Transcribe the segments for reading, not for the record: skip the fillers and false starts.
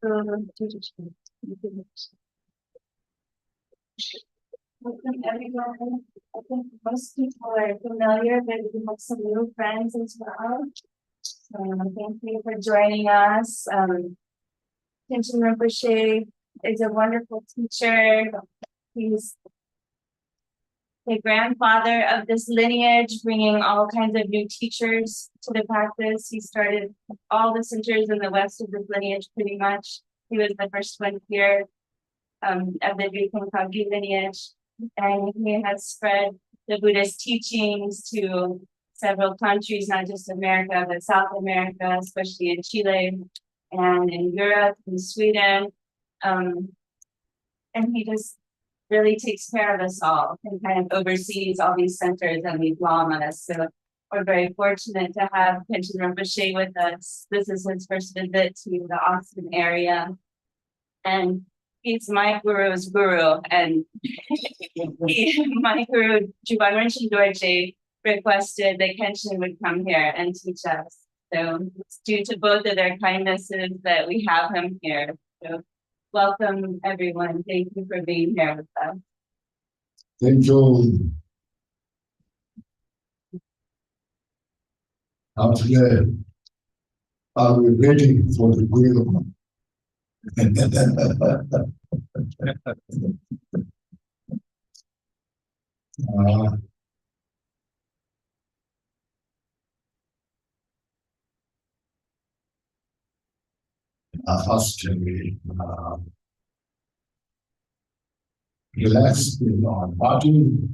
Welcome everyone. I think most people are familiar, but we have some new friends as well. Thank you for joining us. Khenchen Rinpoche is a wonderful teacher. He's the grandfather of this lineage, bringing all kinds of new teachers to the practice. He started all the centers in the west of this lineage pretty much. He was the first one here of the Konchog lineage. And he has spread the Buddhist teachings to several countries, not just America, but South America, especially in Chile and in Europe and Sweden. And he just really takes care of us all and kind of oversees all these centers and these lamas. So we're very fortunate to have Khenchen Rinpoche with us. This is his first visit to the Austin area. And he's my guru's guru. And my guru, Juban Rinchen Dorje, requested that Khenchen would come here and teach us. So it's due to both of their kindnesses that we have him here. So welcome, everyone. Thank you for being here with us. Thank you. Now today, are we waiting for the Guru? First, we relax in our body,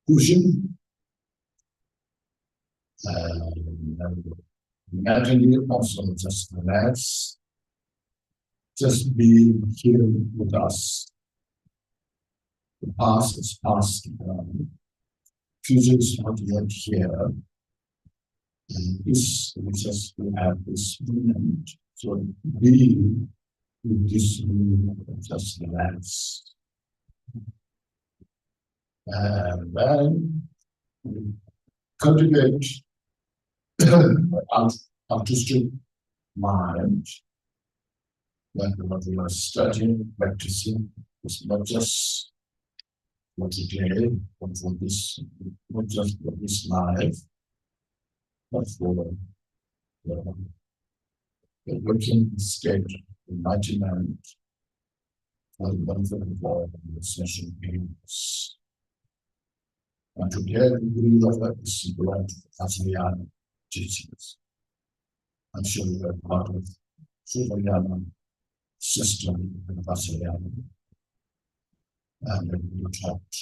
cushion, and mentally also just relax. Just be here with us. The past is past. Future is not yet here. And this, we just have this moment. So be with this moment, just relax. And then cultivate artistic mind. When what we are studying, practicing, is not just for today, but for this, not just for this life, but for the working state, the enlightenment, for the benefit of all the sentient beings. And today, we believe that this is belong to the Vajrayana teachings. I'm sure you are part of Vajrayana system in Vajrayana. And we taught.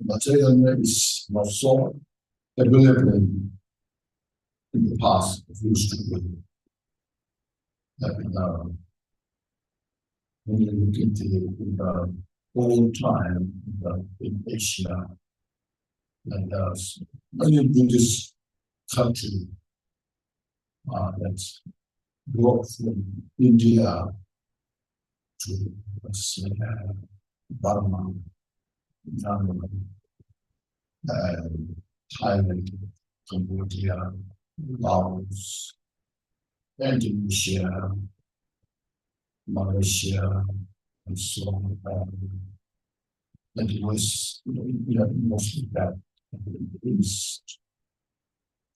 Vajrayana is not so available in the past, it used to be. When you look into the old time in Asia, and there's many Buddhist countries that go from India to Burma, Myanmar, Thailand, Cambodia, Laos, Indonesia, Malaysia, and so on. And it was mostly that in East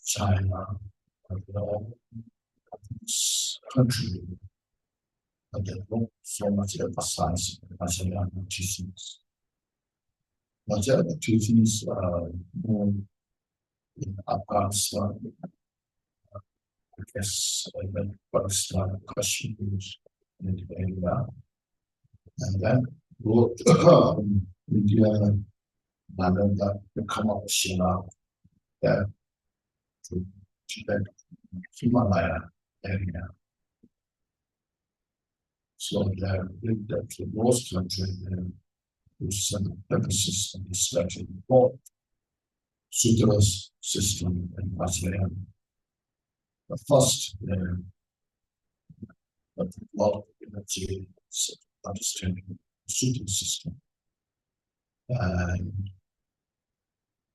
China, this country, but they don't so much emphasize Vajrayana teachings. Vajrayana teachings are more in Afghanistan, I guess, Pakistan, Kashmir, in the area, and then go to India, Nalanda, the Kamapashila, there to Tibet, Himalaya area. So there, the most country there is some emphasis on the study of Sutras system and Vajrayana. The first there, but a lot of energy understanding the Sutra system. And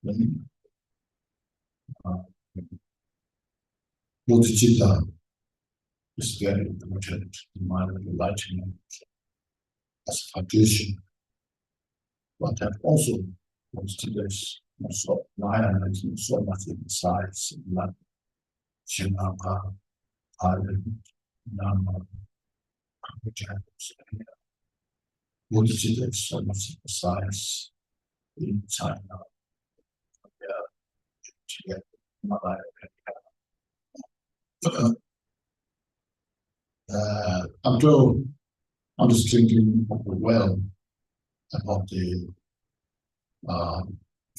when Bodhicitta is very important in my enlightenment as a foundation, but that also considers also Maya and so much besides like Shinaka, Ireland, Myanmar, Bodhicitta is so much besides in China, Tibet, Malaya. After understanding well about the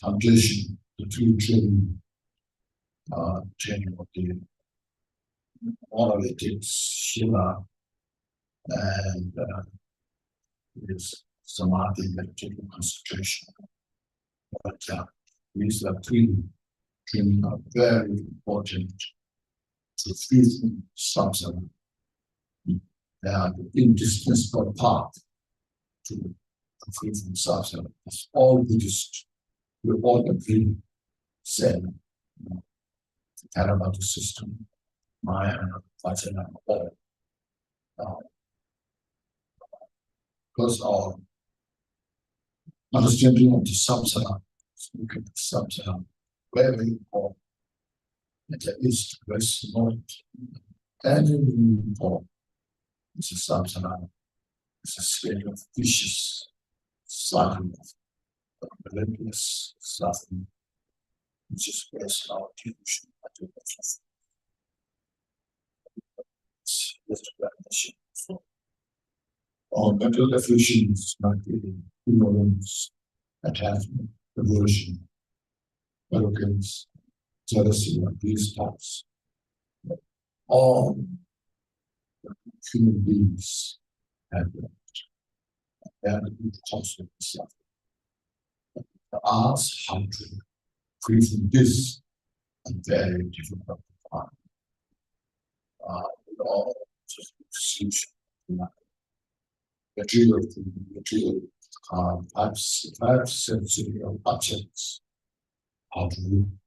foundation, the two children training of the monolithic Shiva and his samadhi meditative concentration. But these are three training are very important to free from samsara. They are the indispensable part to free from samsara. As all Buddhists will all agree, say, the Theravada system, Maya and Vajrayana, all. Because our understanding of the samsara, look at the samsara, very important. And there is very not any room for it's a samsara. It's a state of vicious cycle of relentless suffering, which is based on our attention. It's just recognition. So, our mental afflictions like the ignorance, attachment, aversion, arrogance, jealousy, and these thoughts, all human beings have that and constantly suffer. Ask how to free from this and very difficult to find. All just solution. Material five sensory objects. How to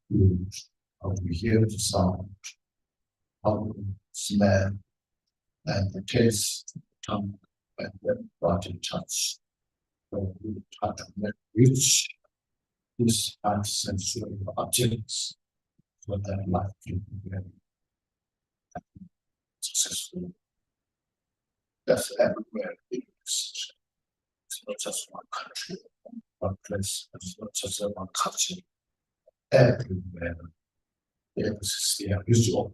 use, how to hear the sound, how to smell, and the taste, the tongue, and then body touch. So we try to make rich these five sensory objects so that life can be very successful. That's everywhere it is. It's not just one country, one place, it's not just one culture. Everywhere there is the issue of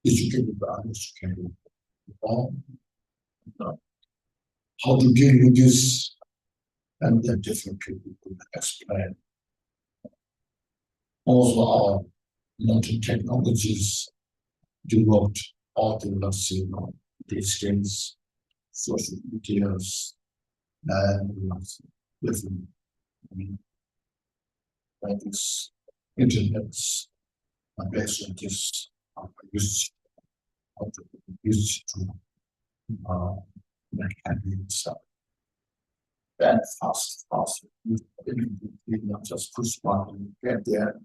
educated by uneducated people. How to deal with this, and then different people could explain. Also, our modern technologies developed all the last these days, social medias, and different like this internets are based on this used to make happy stuff. Very fast. You not just push button, get there.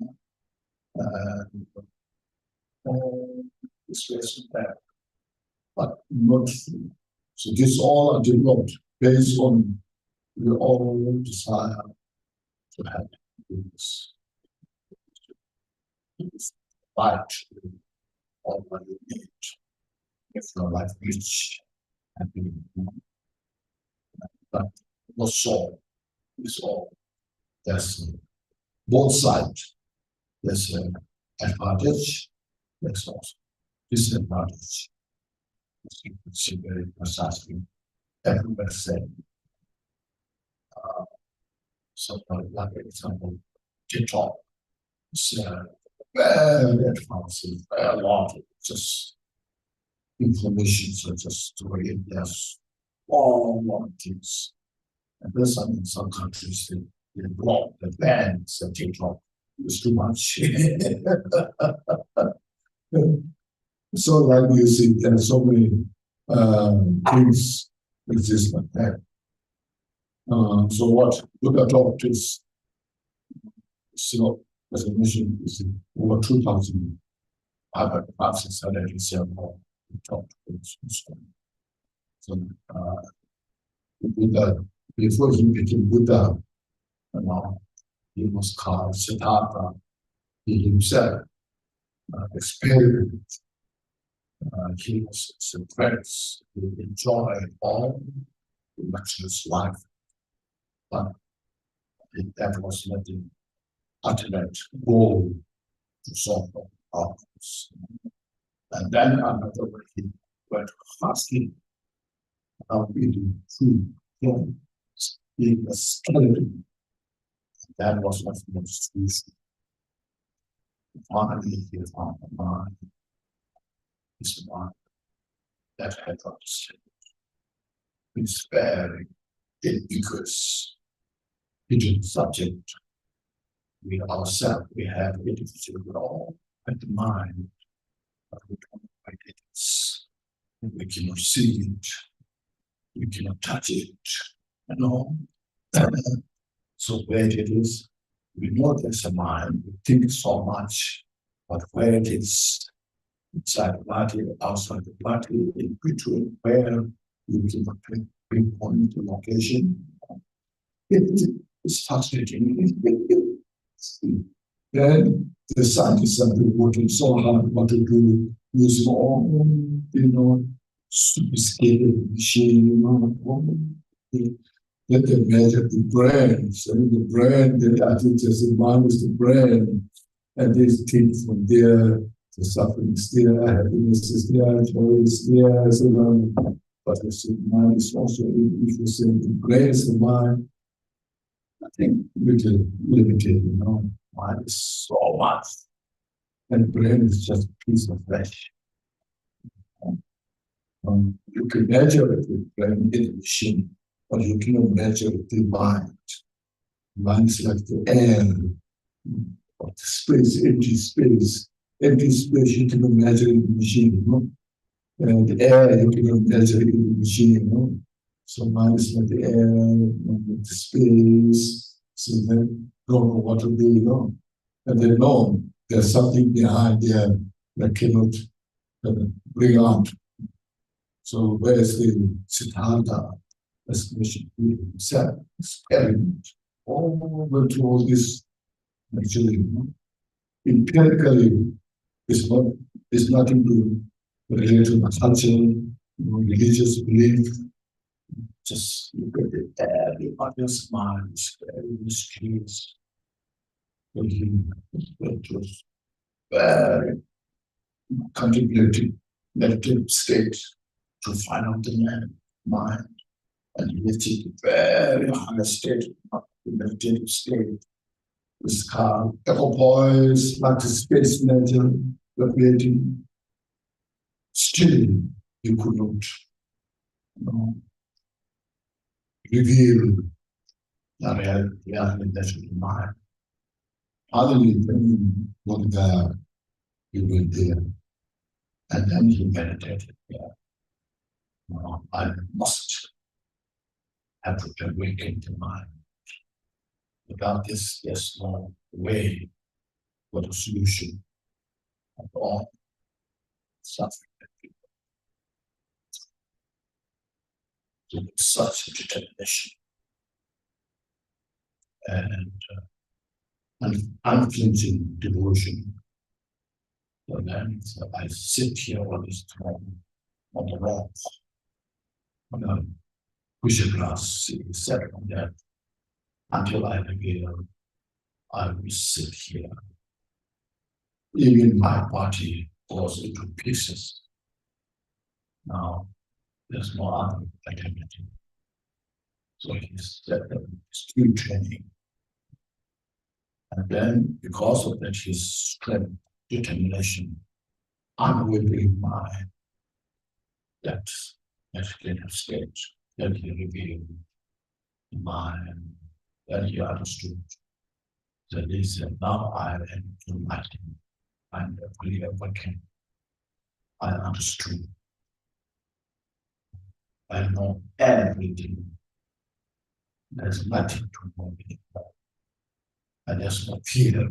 This way and that. But not free. So this all are developed based on your own desire to have this. Right, all what you need. If your life rich, happy, but not so. It's all. There's both sides. There's an advantage. There's also disadvantage. As you can see very precisely, everywhere said. Somebody like example, TikTok. It's very advanced, a lot of just information, so just story. There's all of things. And there's some countries they block the bans of TikTok. It's too much. So like you see, there are so many things exist like that. So what look at all this, so as I mentioned, is over 2,000 other classes that I said more talk to us. So Buddha, before he became Buddha, he was called Siddhartha. He himself experienced. He was suppressed. He enjoyed all the luxurious life, but that was not the ultimate goal to solve the problems. And then another way he went fasting, eating food, being a skeleton. That was not the most useful. Finally, he found a mind, his mind that had understood. It's very ambiguous, hidden subject. We ourselves, we have individual law and the mind, but we don't know what it is. We cannot see it, we cannot touch it, So where it is, we know there's a mind, we think so much, but where it is, inside the body, outside the body, in between, where you cannot pinpoint the location. It's fascinating. Then the scientists have been working so hard what to do, use more, sophisticated machine, that they measure the brain. So the brain, I think just the mind is the brain. And these things from there, the suffering is there, happiness is there, joy is there, so on. But the mind is also, if you say the brain is the mind, I think little limited, mind is so much. And the brain is just a piece of flesh. You can measure it with brain in the machine, but you cannot measure the mind. Mind is like the air, of the space, empty space. Empty space you cannot measure in the machine, And the air you cannot measure in the machine, So mind is like the air, the space, so they don't know what to do, And they know there's something behind there that cannot bring out. So where's the Siddhartha explanation himself, experiment, all to all this actually, empirically, it's nothing to relate to culture, religious belief. Just look at it, every other's mind is very mysterious. It was very contemplative, meditative state to find out the mind. And he achieved a very high state, the meditative state. It's called equipoise, like the space nature, creating. Still, you could not reveal the reality that you mind. Finally, when one guy, he went there, and then he meditated there. I must have to awaken the mind. Without this, there's no way for the solution of all suffering that people. So with such a determination and unflinching devotion. So then I sit here on this throne, on the rock, on a cushion glass, set on that, until I reveal I will sit here. Even my body goes into pieces. Now, there's no other activity. So he's set up skill training. And then, because of that, his strength, determination, unwavering mind, that kind of state that he revealed the mind, that he understood. That he said, now I am enlightened. I'm fully awakened. I understood. I know everything. There's nothing to know anymore. And there's no fear.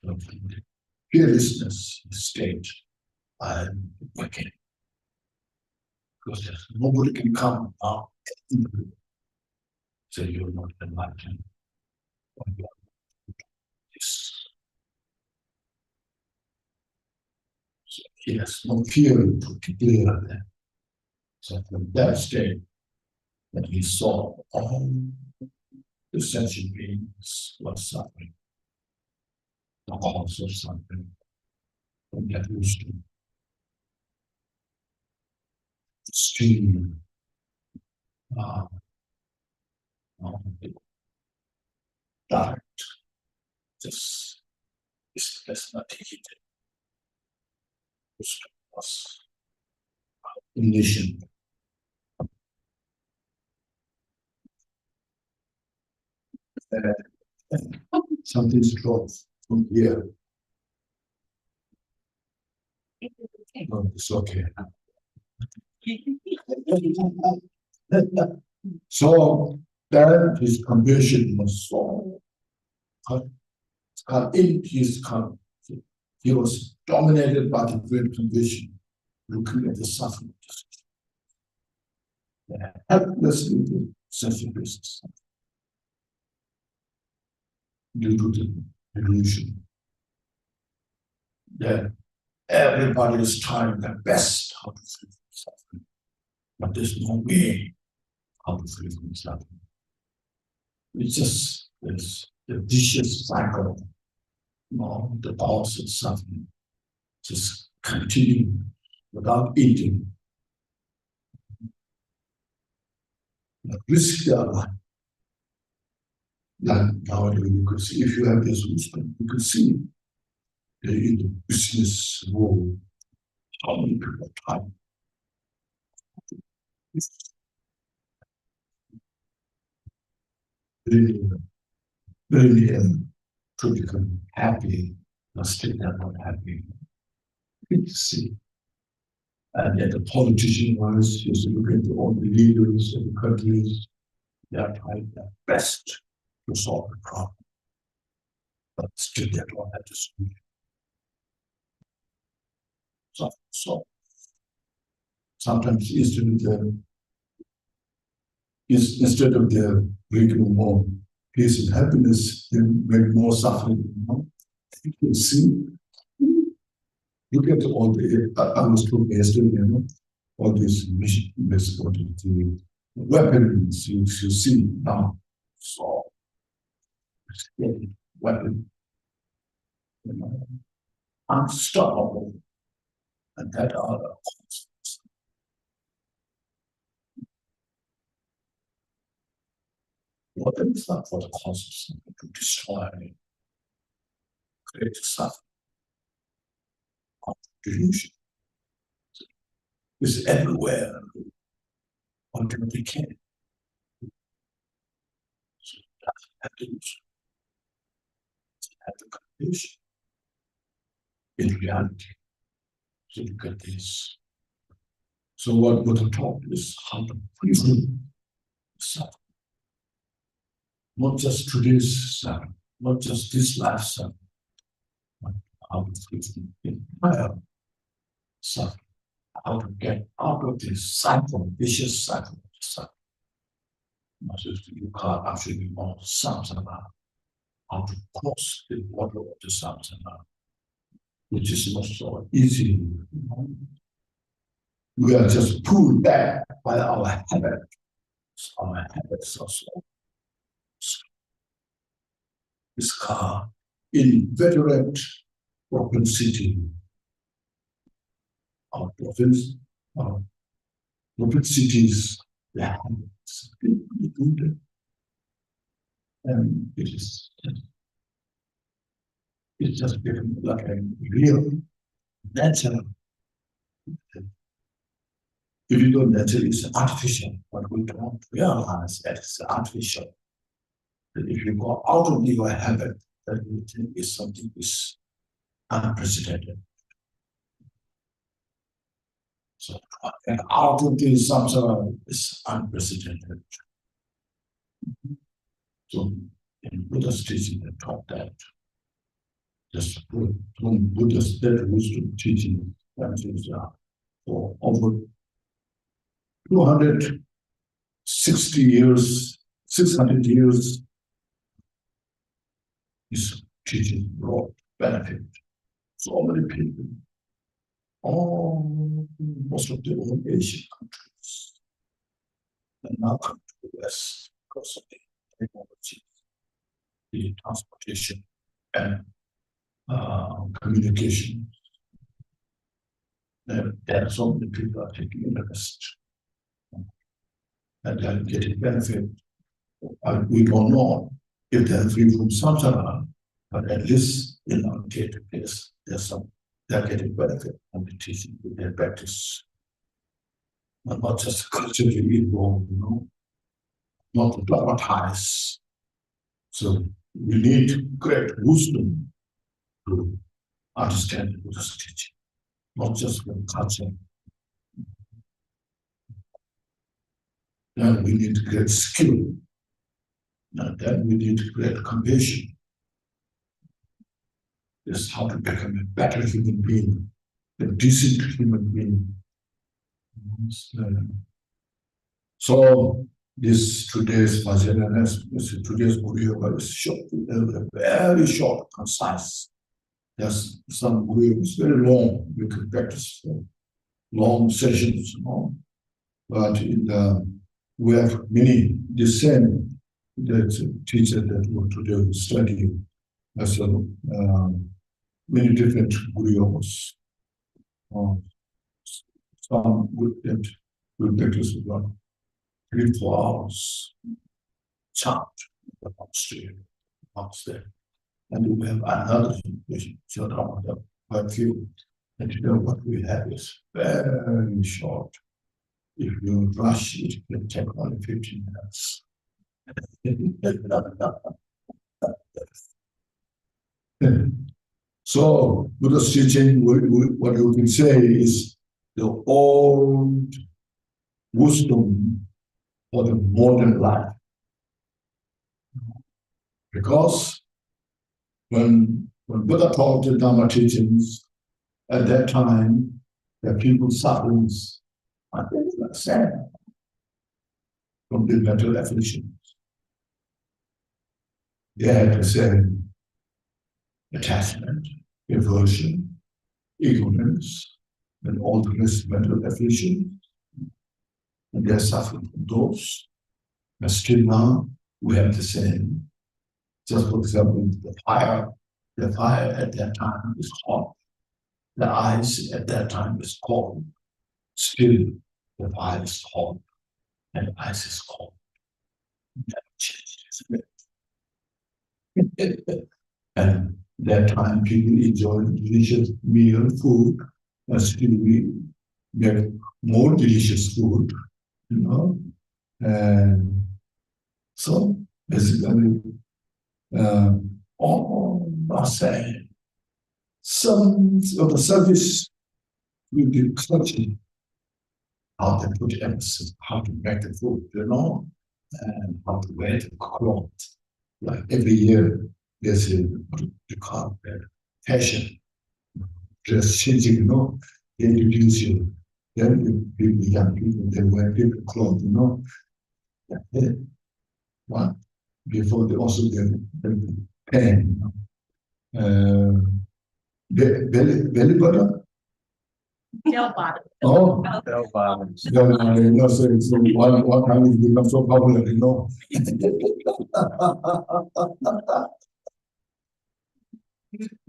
of fearlessness state, I'm working. Because nobody can come out into it. So you're not enlightened. Yes. So he has no fear to declare that. So from that state, that he saw all the sentient beings were suffering, the cause of suffering, from that wisdom. Extreme direct, just is not taking it. Was ignition. Something's dropped from here. No, it's okay. So that his condition was so in his he was dominated by the great condition, looking at the suffering, the helplessly sensibility due to the illusion that everybody is trying their best how to free from suffering, but there's no way how to free from suffering. It's just this the vicious cycle, the cause of suffering, just continuing without eating. Risk their life. Like nowadays, you could see, if you have this wisdom, you could see in the business world how many people are trying. Really to become happy, or still not happy. You see. And yet the politician wise, you look at all the leaders of the countries, they are trying their best to solve the problem. But still they don't have the solution. So sometimes instead of the bringing more peace and happiness, they make more suffering. You can see, look at all the I was talking yesterday, all these the weapons you see now. So weapon, unstoppable, and that are the causes. Weapon is not for the causes to destroy, create suffering, delusion. It's everywhere until we can. So that's the delusion. At the condition. In reality. So look at this. So what the talk is how to free from suffering. Not just today's suffering, not just this life suffering, but how to free from the entire suffering. How to get out of this cycle, vicious cycle of suffering. You can't actually know samsara, how to cross the water of the samsara, which is not so easy. We are just pulled back by our habits. Our habits are so. This car, inveterate propensity, our province, our propensities, the habits, and it's just become like a real natural. If you don't natural, it's artificial, but we don't realize that it's artificial. That if you go out of your habit, that you think is something is unprecedented. So, and out of this samsara is unprecedented. So, in Buddha's teaching, they taught that just from Buddha's dead wisdom teaching, that is for over 260 years, 600 years, his teaching brought benefit. So many people, most of the old Asian countries, and now come to the West because of the technology, the transportation, and communication. There are so many people are taking interest and they are getting benefit. We don't know if they are free from samsara, but at least in our database, they're getting benefit from the teaching with their practice. And not just culturally involved, not to dogmatize. So we need great wisdom to understand the Buddha's teaching, not just from culture. Then we need great skill. And then we need great compassion. This is how to become a better human being, a decent human being. So this today's bhajan, today's Guru Yoga is short, very short, concise. There's some Guru Yoga is very long. You can practice long sessions, but we have many the same that teacher that were today studying. So many different Guru Yogas. Some good that we practice about 3-4 hours chant the monastery. And we have another situation, quite few. And what we have is very short. If you rush it, it will take only 15 minutes. So, Buddha's teaching, what you can say is the old wisdom for the modern life. Because when Buddha taught the Dharma teachings, at that time, the people's sufferings are sad from the mental afflictions. They had the same attachment, aversion, ignorance, and all the rest mental afflictions. And they are suffering from those. But still now, we have the same. Just for example, the fire at that time is hot. The ice at that time is cold. Still, the fire is hot and the ice is cold. That changes, isn't it? And that time people enjoy delicious meal, food, and still we get more delicious food, And so basically, all are saying some of the service will be culture, how to put emphasis, how to make the food, and how to wear the cloth. Like every year, there's a fashion, dress changing, they introduce you. Then people, young people, they wear different clothes, One, before they also get pen, belly button. Bell bottom. Oh, Bell bottoms. so one time it becomes so popular,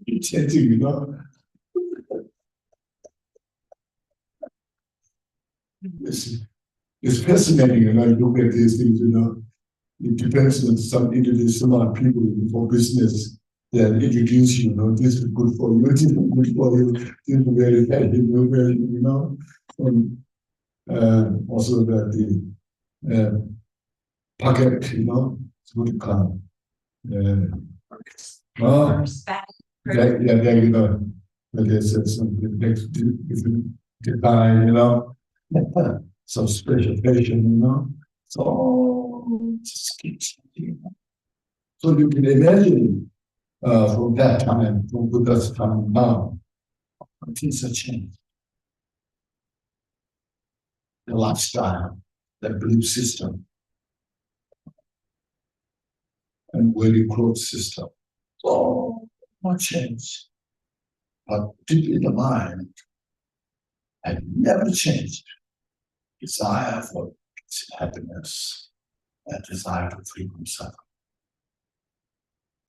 It's changing, It's fascinating, you look at these things, It depends on some similar people for business that introduce you, this is good for you, this is good for you, this is very healthy, also that the pocket, it's good to come. But there's some different design, some special fashion, so just keep changing. So you can imagine from that time, from Buddha's time now, things have changed. The lifestyle, the belief system, and very close system. So much change. But deep in the mind, had never changed. Desire for happiness and desire to free himself.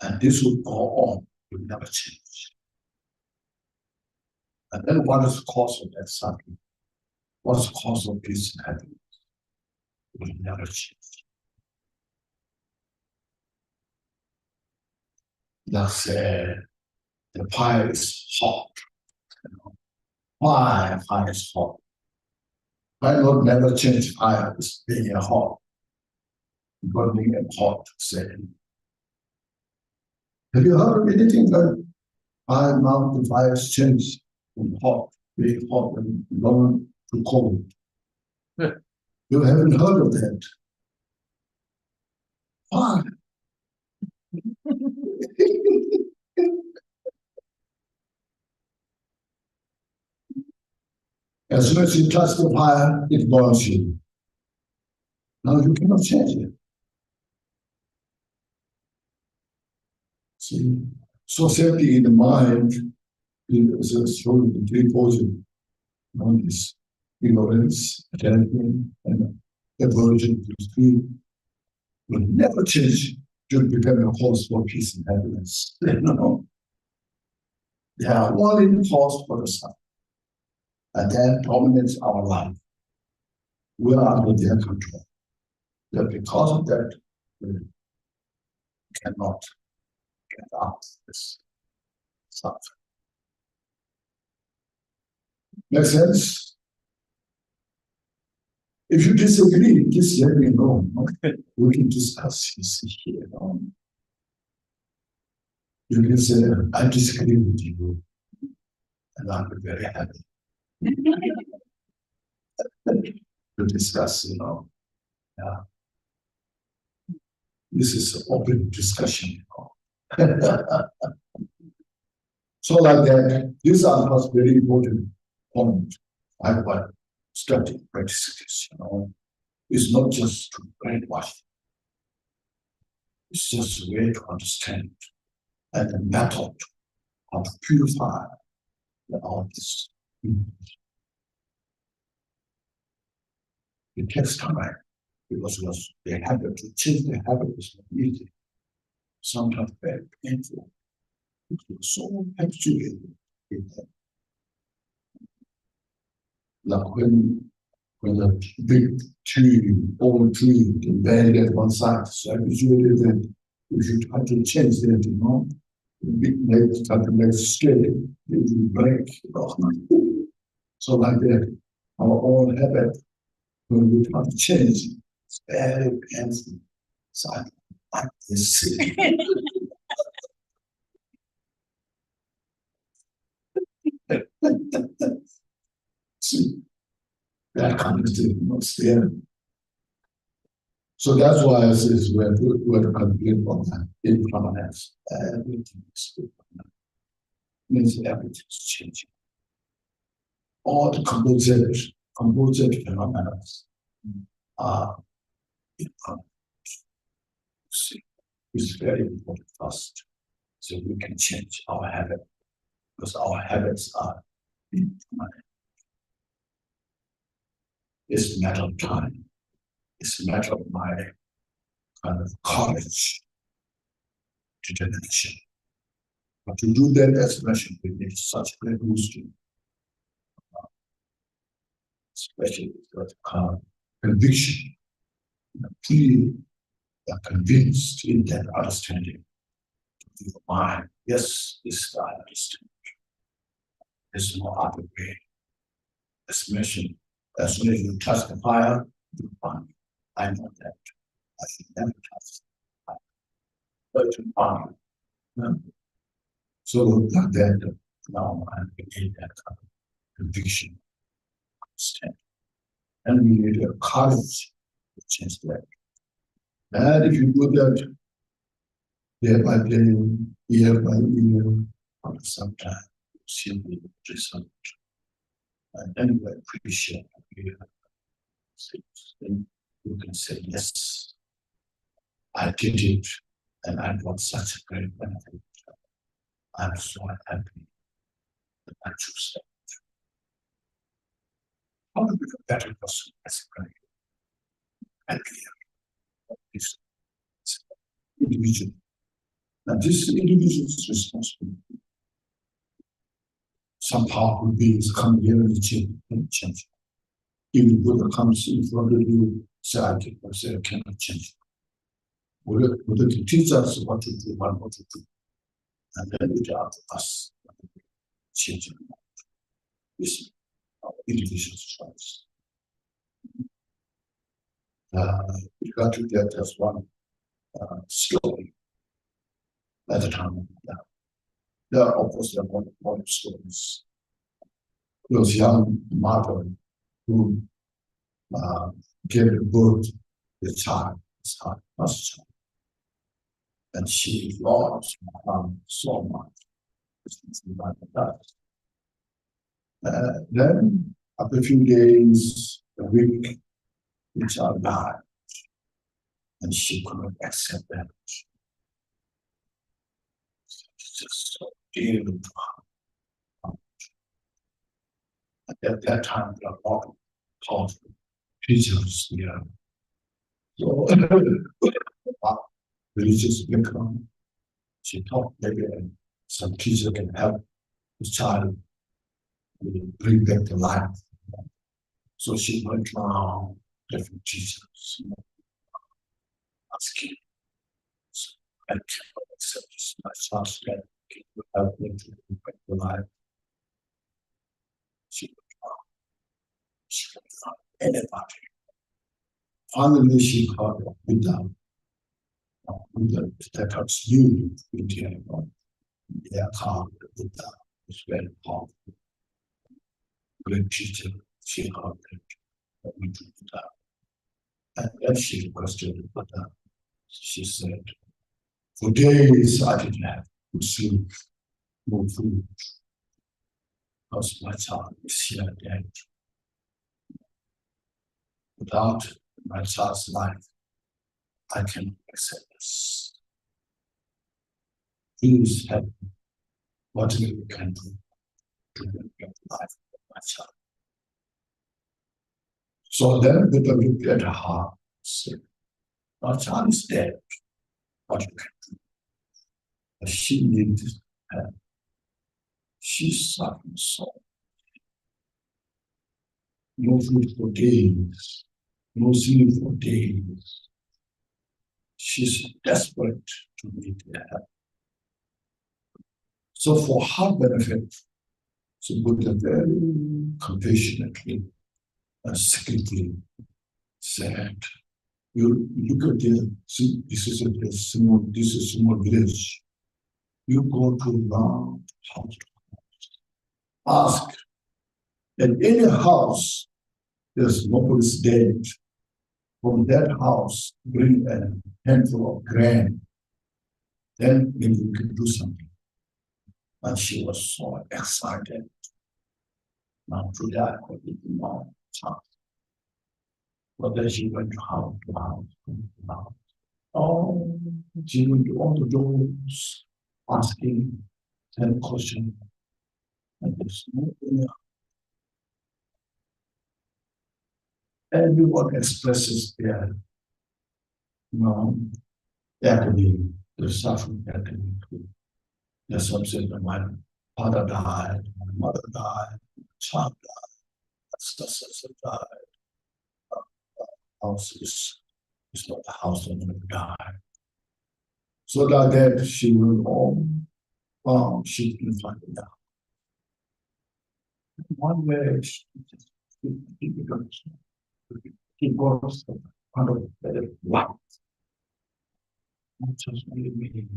And this will go on, will never change. And then what is the cause of that suffering? What's the cause of peace and happiness? It will never change. Like say, the fire is hot. You know? Why fire is hot? Why not never change fire is being hot? Burning and hot, say. Have you heard of anything like fire now the fires change from hot, being hot and going to cold? Yeah. You haven't heard of that. Why? As soon as you touch the fire, it burns you. Now you cannot change it. See, society in the mind is showing the three poison. One is ignorance, attachment, and aversion to speed. Will never change to become a cause for peace and happiness. No. They are only cause for the suffering. And that dominates our life. We are under their control. That because of that, we cannot get out of this suffering. Makes sense? If you disagree, just let me know. Okay. We can discuss this here. You can say, I disagree with you, and I'll be very happy to discuss, Yeah. This is an open discussion, So like that, these are not very important points. I want studying practices, It's not just to brainwash. It's just a way to understand and a method how to purify all this. It takes time because the habit to change the habit is not easy. Sometimes very painful. It's so habituated in that. Like when a big tree, old tree, can bend at one side, so habituated that if you try to change that, the big legs try to make scale, it will break. So like that, our own habit, when we try to change, it's very painful. So I like this. See, that cognitive must be there. So that's why I say we're to complete on that impermanence. Everything is impermanent. Means everything is changing. All the composite phenomena are impermanent. See, it's very important first. So we can change our habit because our habits are impermanent. It's a matter of time. It's a matter of my kind of courage, determination. But to do that, as mentioned, we need such great wisdom, especially with conviction, fully convinced in that understanding. To the mind, yes, this is the understanding. There's no other way. As mentioned, as soon as you touch the fire, you find. I know that. I should never touch the fire. But to find. So like that, now I'm beginning that kind of conviction. Understand. And we need a courage to change that. And if you do that day by day, year by year, or sometimes simply result. And then we appreciate it. Then you can say, yes, I did it, and I got such a great benefit. I'm so happy that I choose that. How to become a better person as a great and clear this individual. And this individual's responsibility. Some powerful beings come here and change. Even Buddha comes in front of you, say, I cannot change. Buddha can teach us what to do, what to do. And then it up to us changing. This is our individual choice. We got to get as one story at a time. There are of course a lot of stories. Those young mother who gave birth to the child, his first child, and she lost so much. Then after a few days, a week, the child died, and she could not accept that. It's just so dear to her. At that time, there are a lot of powerful teachers here. So, religious background, she thought maybe some teacher can help the child bring back to life. So she went around different teachers, asking, I cannot accept this. My son's dead. Can you help me to bring back to life? She went around. She couldn't find anybody. Finally, she called Buddha. Buddha that helps you in the they are called Buddha. It's very powerful. Great teacher. She called Buddha. And then she requested Buddha. She said, for days I didn't have good sleep, no food, because my child is here dead. Without my child's life, I cannot accept this. Please help me. Whatever you can do to bring back life of my child. So then Buddha looked at her heart and said, our child is dead. What you can do? But she needed help. She's suffering so. No food for days, no sleep for days. She's desperate to need help. So for her benefit, so Buddha very compassionately and secretly said, you look at this is a small village. You go to long house to house. Ask, in any house, there's nobody's dead. From that house, bring a handful of grain. Then maybe we can do something. And she was so excited. Now to that, I didn't know. But then she went house to house to house. Oh, she went to all the doors, asking 10 questions. And there's no answer. Everyone expresses their, agony, their suffering agony. There's some said that my father died, my mother died, my child died, my sister died. House is not the house that will die. So that she will all she can find it out. One way she becomes he goes under the light. Not just only me.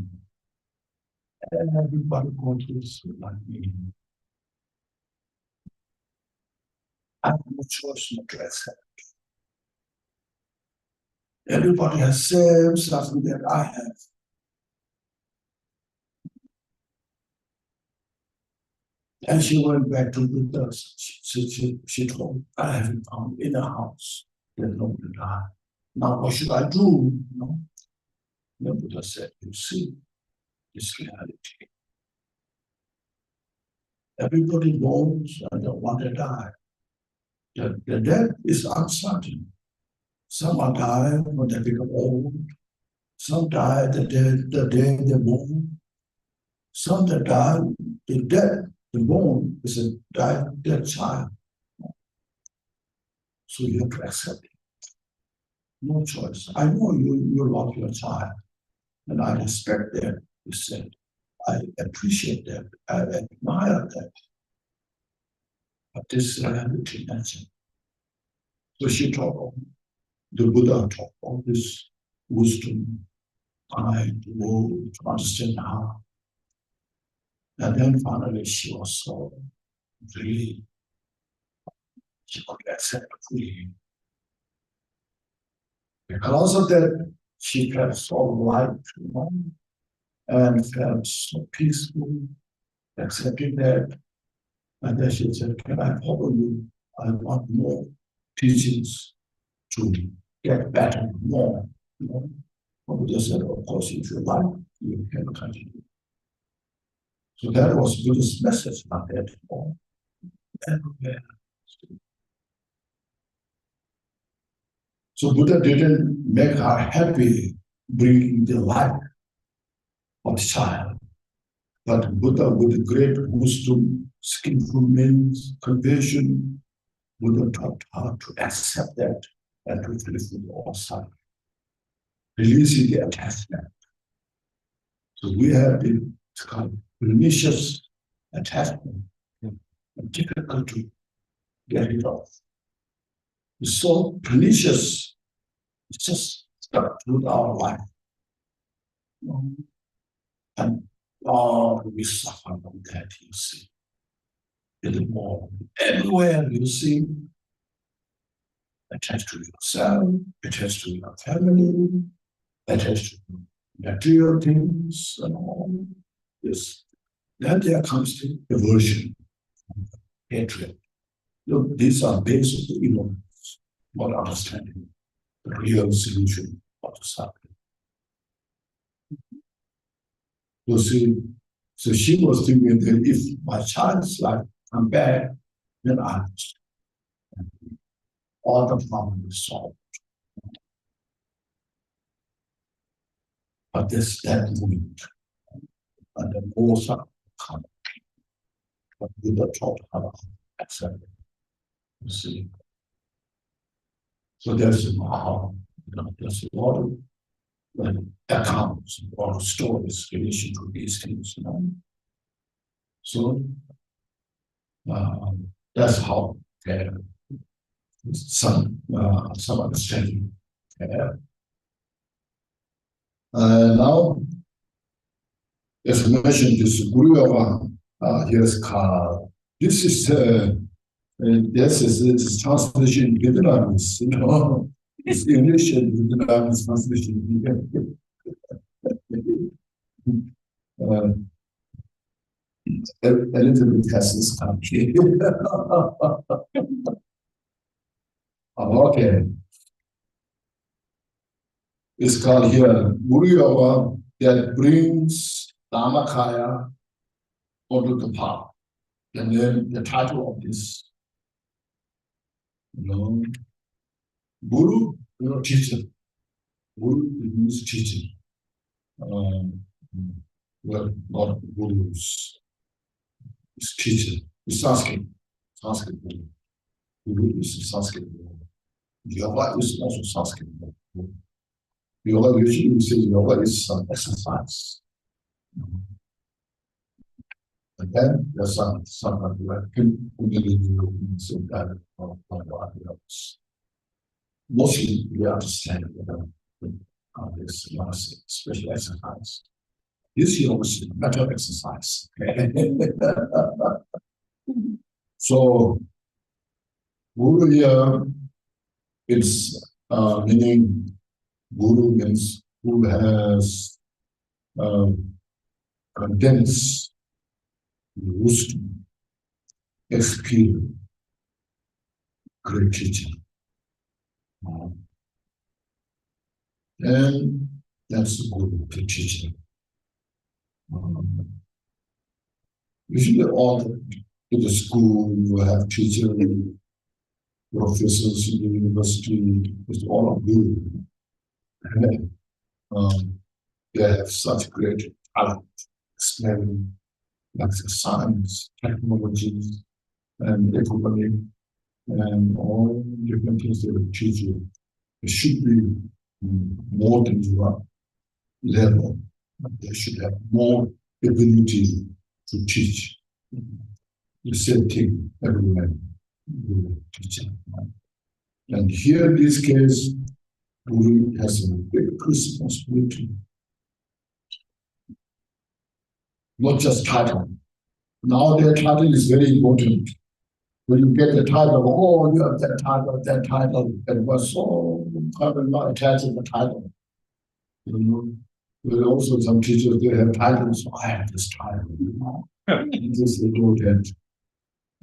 Everybody goes through like me. I have no choice not to accept. Everybody has same suffering that I have. And she went back to Buddha. She told, I haven't found in the house. There's no Buddha. Now what should I do? You know? The Buddha said, you see, this reality. Everybody knows and they want to die. The death is uncertain. Some are dying when they become old. Some die the day they're born. Some that die, the born is a dead child. So you have to accept it. No choice. I know you lost your child, and I respect that, you said. I appreciate that. I admire that. But this reality, that's it. So she taught, the Buddha taught all this wisdom, mind, to understand how. And then finally she was so really, she could accept fully. Because of that, she felt so light, you know, and felt so peaceful, accepting that. And then she said, can I follow you? I want more teachings to get better, more, you know. The Buddha said, of course, if you like, you can continue. So that was Buddha's message on that all. Everywhere. So Buddha didn't make her happy bringing the life of child, but Buddha with great wisdom, skillfulness, compassion, Buddha taught her to accept that and to fulfill all suffering, releasing the attachment. So we have been called pernicious attachment, and difficult to get it off. It's so pernicious, it's just stuck with our life. And we suffer from that, you see. Little more. Everywhere you see, attached to yourself, attached to your family, attached to material things, and all this. Then there comes the aversion, hatred. Look, these are based on ignorance, not understanding the real solution of the suffering. You see, so she was thinking that if my child's life come back, then I understand. All the problem is solved. But there's that moment, and then also come. But Buddha taught her to accept it. You see. So there's a lot of accounts, a lot of stories in relation to these things, you know. So that's how some understanding. Now, as I mentioned, this Guru Yoga, here's called. This is it's translation in Vietnamese, you know. It's English and Vietnamese translation. A little bit has this country. Okay. It's called here Guru Yoga that brings Dhammakaya onto the path. And then the title of this, you know, Guru, you know, teacher. Guru means teacher. Well, not gurus. It's teacher. It's Sanskrit. Sanskrit Guru. Guru is Sanskrit Guru. Yoga is also Sanskrit Guru. Yoga, usually we say yoga is some exercise. And then there's some like some kind of else. Mostly we understand this special exercise. This yoga is better exercise. So Guru here is meaning Guru means who has condensed wisdom experience great teaching. And that's good teaching. Usually all to the school, you have teachers, professors in the university, it's all of you. And, they have such great talent, explaining like the science, technologies, and economy, and all different things they will teach you. It should be more than your level. They should have more ability to teach. The same thing everywhere you teach. And here in this case, Guru has a big responsibility. Not just title. Now their title is very important. When you get the title, oh, you have that title, and was so not attached to the title. You know, there are also some teachers, they have titles, I have this title, you know. This they don't have.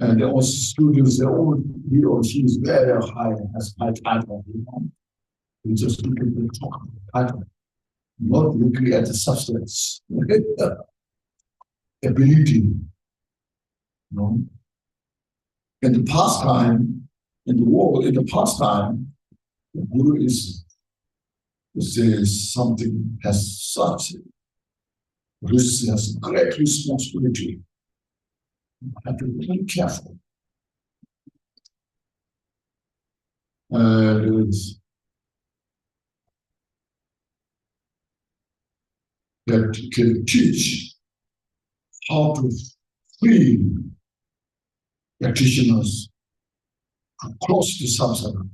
And there are also students, they all, he or she is very high, has high title, you know. You just look at the talk of the title, not looking at the substance, ability, you know. In the past time, in the world, in the past time, the Guru is something has such has great responsibility. You have to be very careful. That can teach how to free practitioners to cross the samsara,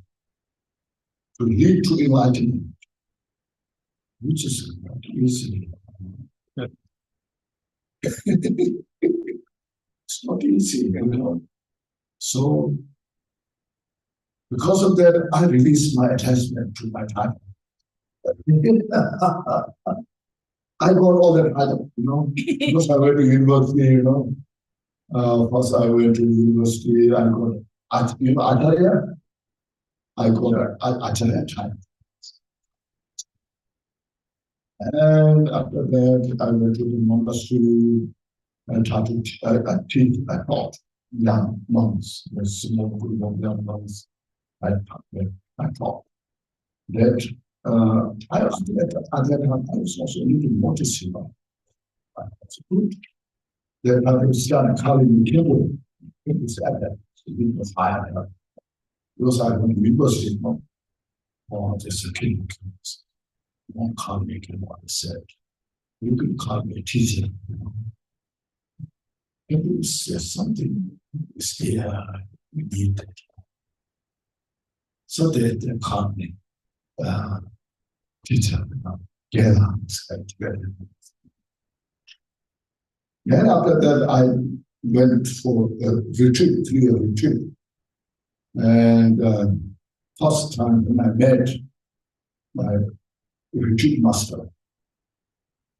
to lead to enlightenment, which is not easy. It's not easy, you know. So, because of that, I released my attachment to my title. I got all that title, you know, because I went to university, you know. First I went to university, I got, you know, Acharya. I got an Acharya title. And after that, I went to the monastery and started I taught young monks, a small group of young monks. I taught that. At that time, I was also a little modest. Then I was starting calling me Kimbo. It was at that. It was higher. Because I went to university, you know, or just a king. You won't call me Kimbo, I said. You can call me a teacher. You know. It was something is there, we need it. So they called me teacher, you know, Gyaltshen. Then after that, I went for a retreat, 3-year retreat. And first time when I met my retreat master,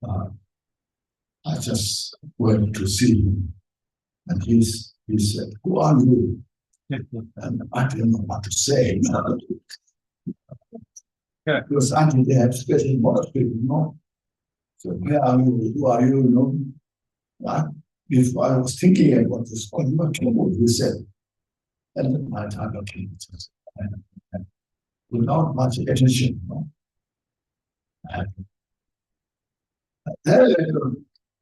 I just went to see him. And he said, who are you? And I didn't know what to say. Because until they have special monastery, you know. So where are you? Who are you? You know. Before I was thinking about this, oh, you are Kimbo, he said. And my title came and without much attention, you know. And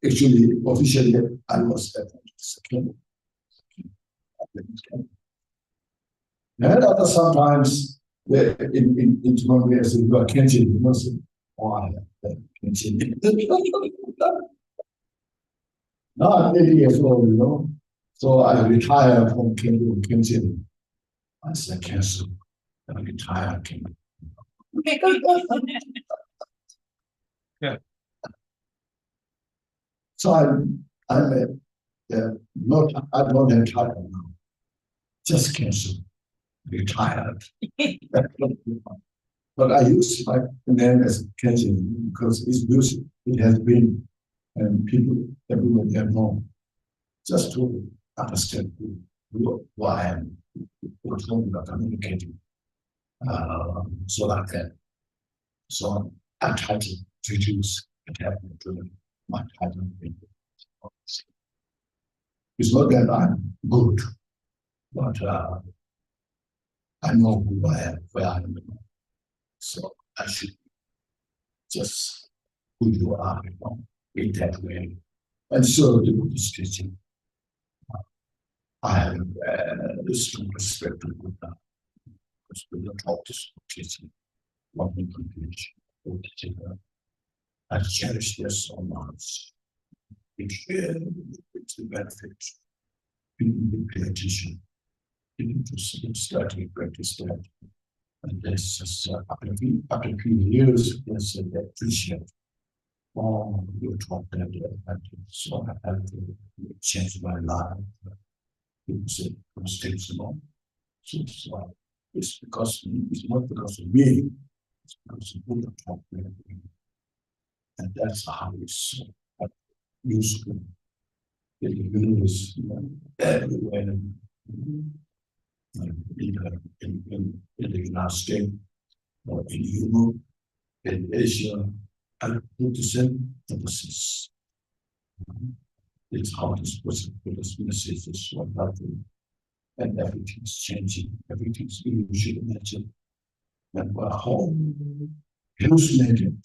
actually, officially, I was at Kimbo. And other sometimes in Mongolia, I said, you are Khenchen, you know, say, oh, I am Khenchen. Now I'm 80 years old, you know. So I retired from Khenchen. I said, cancel. I retired. Yeah. So I'm not, I don't have title now. Just cancel. Retired. But I use my name as Khenchen because it's music. It has been, and people, everyone have known. Just to understand who I am, with whom we are communicating, so that can. So I'm trying to reduce the happening to my title. It's not that I'm good, but I know who I am, where I am. So I should just who you are, in that way. And so the Buddhist teaching, I have a strong respect to Buddha, because Buddha taught this teaching, what we can teach, I cherish this so much. It's the benefit. People will pay attention. People to study, practice that. And this is after a few years, yes, they appreciate. Oh, you taught that, and so I had to change my life. People say, mistakes along. So it's because it's not because of me, it's because of Buddha taught me. And that's how it's so useful. The universe everywhere, either in the United States or in Europe, in Asia, and Buddhism emphasis. It's how this Buddhist message is so helpful, and everything's changing, everything's illusion, imagine. And we're all hallucinated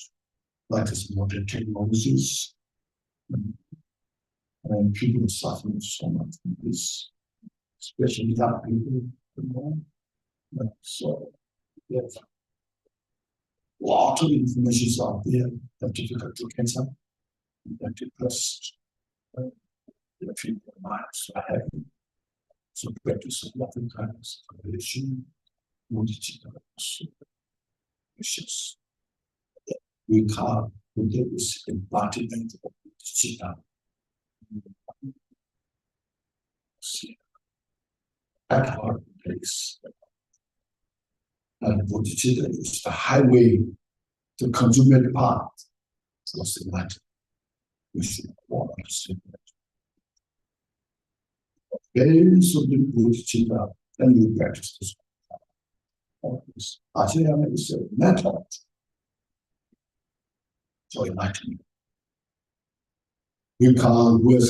by this modern technologies. And people are suffering so much from this, especially young people, so there's a lot of information out there that difficult to cancel, that depressed, the people minds are having. So practice of loving kindness, compassion, wishes. We can't do this embodiment of Jigten. At our place. And Bodhicitta is the highway, the consummate path towards the light. We should all understand that. Base of the Bodhicitta, and we practice this. Ajayana is a method for enlightenment. We can, with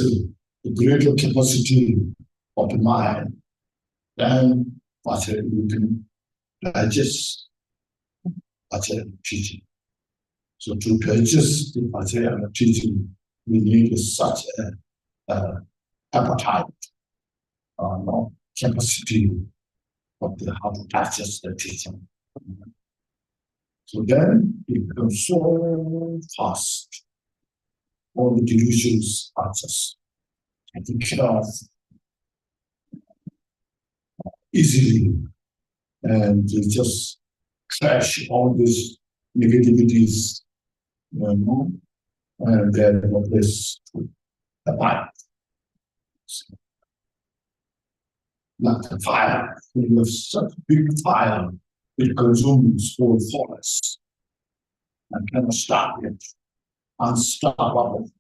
the greater capacity of the mind, then we can digest Ajayana teaching. So to digest the Ajayana teaching, we need such an appetite, capacity of the how to digest the teaching. So then it becomes so fast. All the delusions are just taken care of easily, and you just crash all these negativities, and then what is the light. Like the fire, we have such a big fire, it consumes whole forests and cannot stop it. Unstoppable.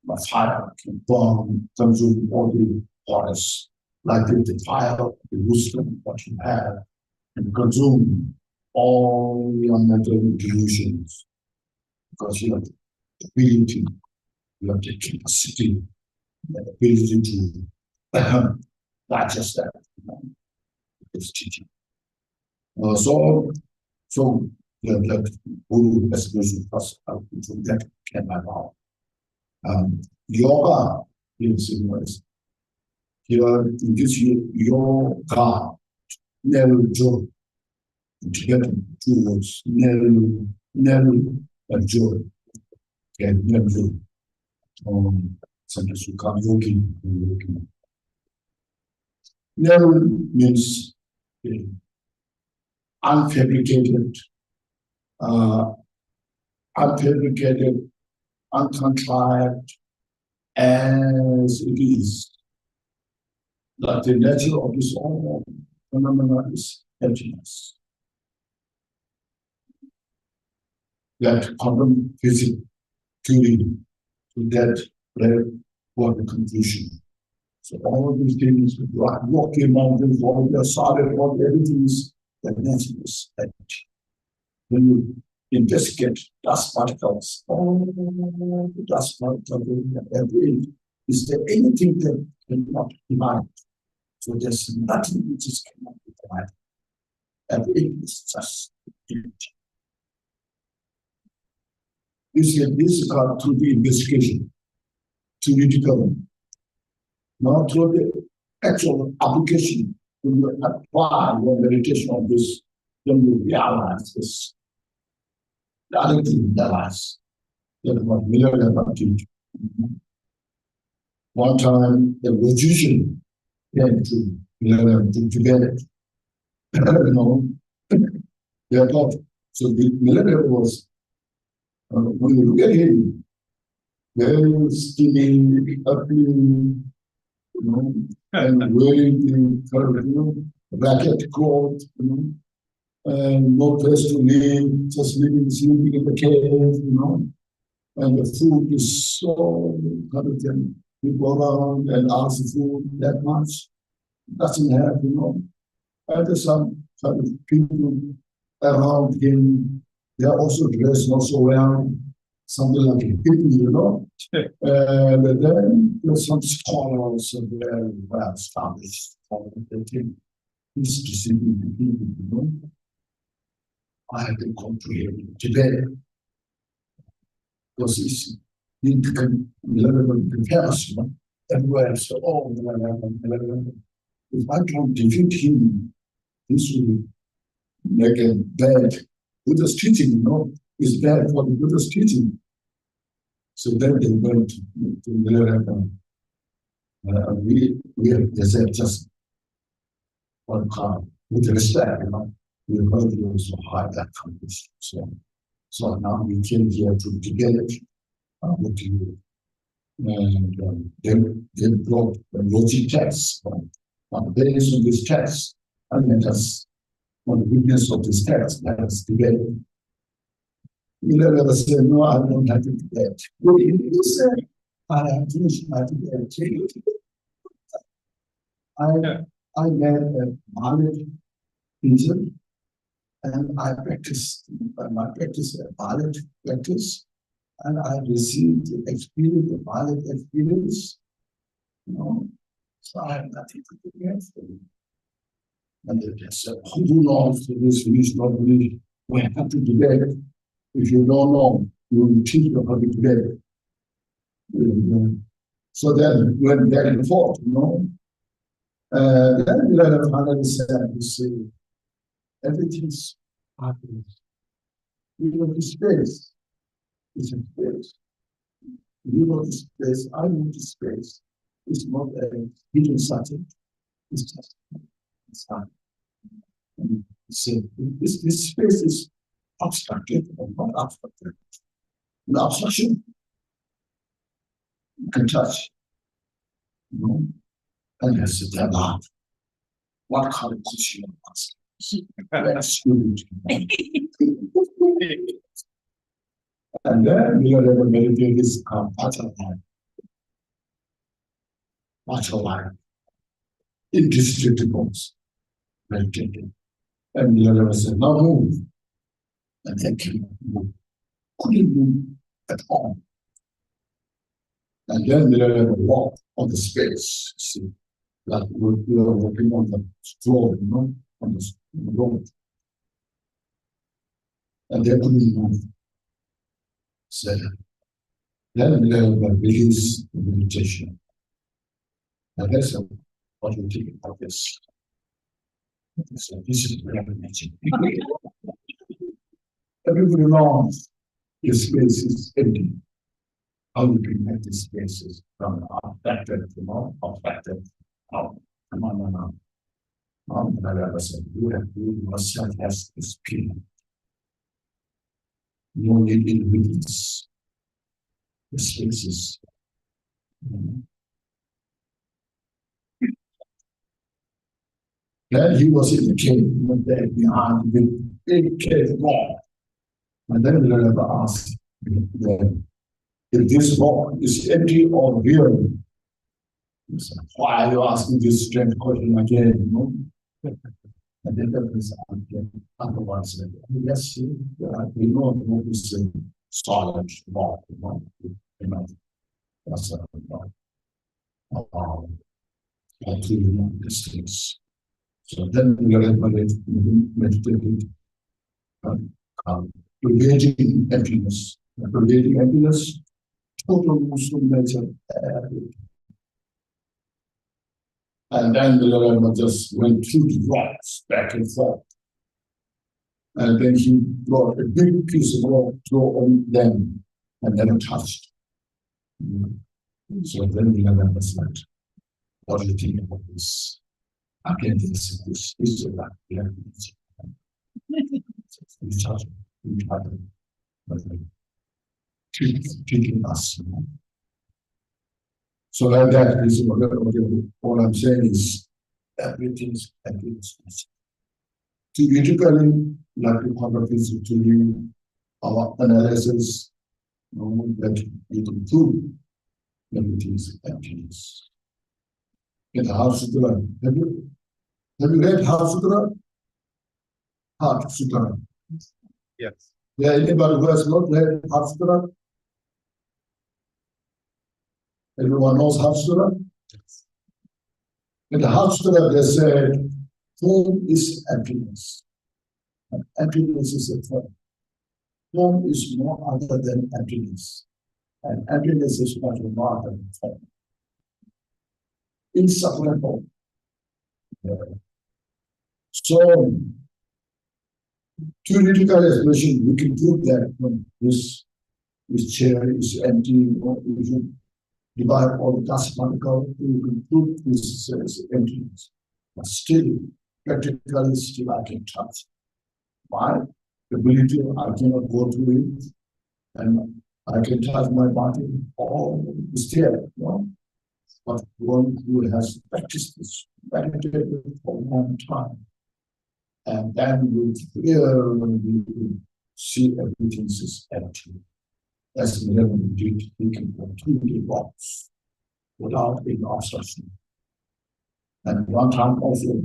The fire can burn, consume all the forests, like the fire, the wisdom that you have, and consume all your mental delusions. Because you have the ability, you have the capacity, the ability to digest that. This teaching. So the Guru expression first that came about. Yoga is here in this yoga never joy to get towards never joy and never sometimes you come yogi. Never means unfabricated, uncontrived as it is. Like the nature of this all phenomena is emptiness. That quantum physics theory to that what the conclusion. So all these things, rocky mountains, all the solid, all everything is the nature is empty. When you investigate dust particles, all the dust particles every is there anything that cannot be divided? So there's nothing which is cannot be divided. Everything is just empty. This is called through the investigation, theoretical, not through the actual application. When you apply your meditation on this, then you realize this. The other thing realize that what Miller never did. One time, the logician came to Miller to Tibet. They thought, so the Miller was, when you look at him, very skinny, ugly, and wearing the racket cloth, and no place to live, just living, sleeping in the cave, and the food is so hard. You go around and ask food that much, doesn't have, and there's some kind of people around him, they are also dressed not so well, something like a hippie, and then there's some scholars and very well established. He's deceiving the people, I had to come to him today because he can comparison everywhere. So, if I can defeat him, this will make a bad Buddha's teaching, is bad for the Buddha's teaching. So then they went to Nilaram. They said just one kind with respect, we heard you also high that condition. So now we came here to debate with you. And they brought the logic text. Based on this text, and let us, on the witness of this text, let us debate. Miller said, no, I don't have to debate. He said, I have finished my debate. I met a Malik teacher, and I practiced a Malik practice, and I received the experience, the Malik experience, so I have nothing to do against them. And they said, who knows this, who is not really, we have to debate. If you don't know, you will teach them how to debate. So then, when they're in forth, then we let a father said, you see, everything's happening. You know the space. It's a space. You know the space, I know the space. It's not a hidden subject. It's just inside. So this space is abstracted or not abstracted. The abstraction you can touch. And yes, it's a lot. What kind of question you ask? That's good. And then we are able to meditate this much alive, indestructible, meditating. And the other said, now move. And then cannot move. Couldn't move at all. And then the other walked on the space. See, like we are walking on the floor, on the road. And they couldn't move. So then we release the meditation. And that's what we think about this. So this is very amazing. Everybody knows this space is empty. How do we make these spaces from affected to non-affected? Come on. I said, you have to yourself as the spirit. You need to witness the spaces. Then he was in the cave, went there behind the big cave wall. And then the Rebbe asked if this wall is empty or real. He said, why are you asking this strange question again? You know? And then there was other one said, yes, we know what is a solid rock, you know, that's completely distance. So then we are meditating, creating emptiness. Creating emptiness, total Muslim nature. And then the Lord just went through the rocks back and forth. And then he brought a big piece of rock, throw on them, and then touched. So then the Lord was like, what do you think about this? Again, this is that. We touch each other, but treating us. You know? So like that is what I'm saying is everything's. Theoretically, like the photographies to you, our analysis, that you can prove everything's emptiness. In the Heart Sutra, have you read Heart Sutra? Heart Sutra. Yes. Yeah, anybody who has not read Heart Sutra? Everyone knows Heart Sutra? Yes. In the Heart Sutra, they said, form is emptiness. And emptiness is a form. Form is no other than emptiness. And emptiness is not more than form. Inseparable. So, theoretical explanation, we can prove that when this chair is empty, you should divide all the dust particle, you can prove this is emptiness. But still, practically, still I can touch. My ability, I cannot go through it, and I can touch my body all is there, But one who has practiced this, meditated for a long time, and then will see everything is empty. As the Lenin did, he can completely box without any obstruction. And one time also,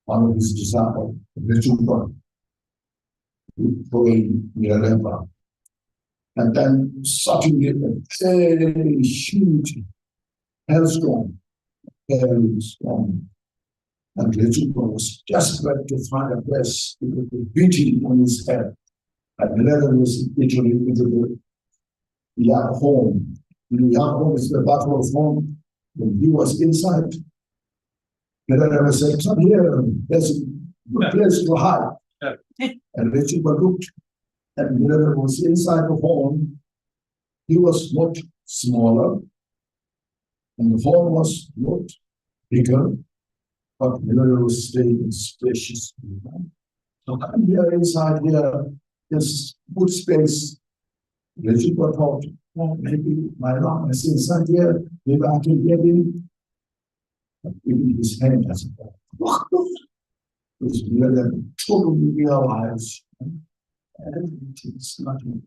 one of his disciples, Rinpoche, going near Rinpoche, and then suddenly a very huge hailstorm, very strong. And Rinpoche was desperate to find a place because the beating on his head. And the letter was literally into the Yak home. The Yak home is the battle of home. When he was inside, the letter said, come here, there's a good place to hide. And Rinpoche looked, and the letter was inside the home. He was not smaller, and the home was not bigger, but the letter was staying spacious. So come here inside here, there's good space. Rinpoche thought, well, maybe my Ram is inside here, maybe I can get in. But even his hand doesn't go. Because the letter totally realized everything's nothing.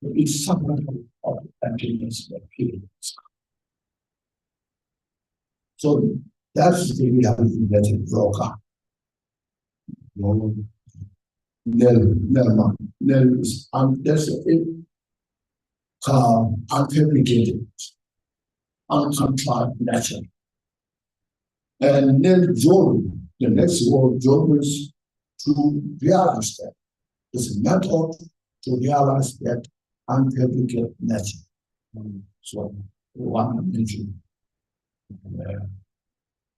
It's something of emptiness that feelings. So that's the reality that it broke up. Nel is unfabricated, uncontrived nature. And Nel joy, the next word, joy is to realize that. It's a method to realize that unfabricated nature. So, one mention.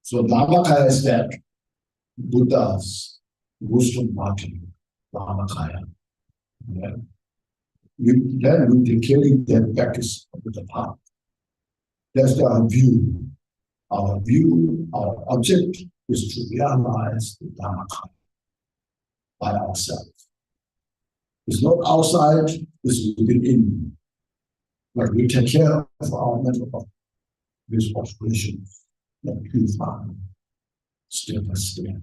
So, Dharmakaya is that Buddha's wisdom body, Dharmakaya. Then we carry that practice of the path. That's our view. Our view, our object is to realize the Dharmakaya by ourselves. It's not outside, it's within. But we take care of our mental body, these operations that purify step by step.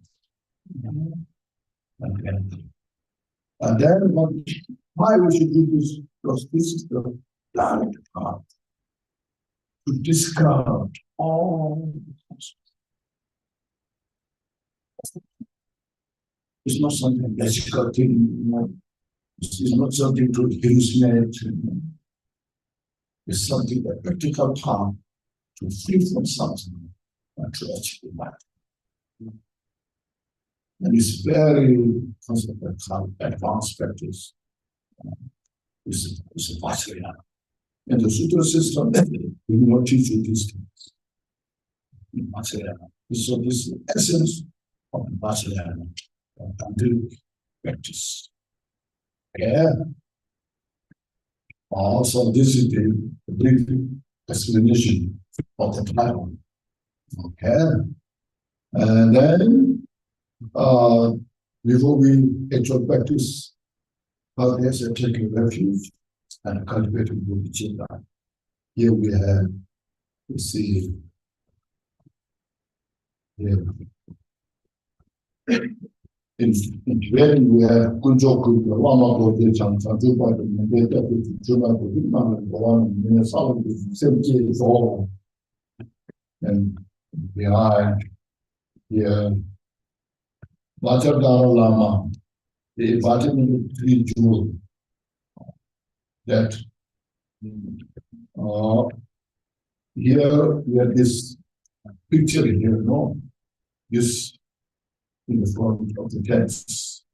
And then why we should do this? Because this is the direct path. to discard all. It's not something magical thing, it's not something to hallucinate. It's something, a practical path to free from something and to achieve that. And it's very advanced practice. It's a Vajrayana. And the Sutra system will not teach you these things. In Vajrayana. So this is the essence of the Vajrayana until practice. Yeah. Also, this is the brief explanation of the title. Okay. And then, before we actually practice, there's a taking refuge and cultivating bodhicitta. Here we have, you see, here. In Tibetan, we have Konchog, Lama Bodhichan, Santupa, and Medeta, Juna, Bodhichan, Minnesota, Semki is all. And behind here, Vajradhara Lama, the vitamin 3 jewel that here we have this picture here, no? This in the front of the text.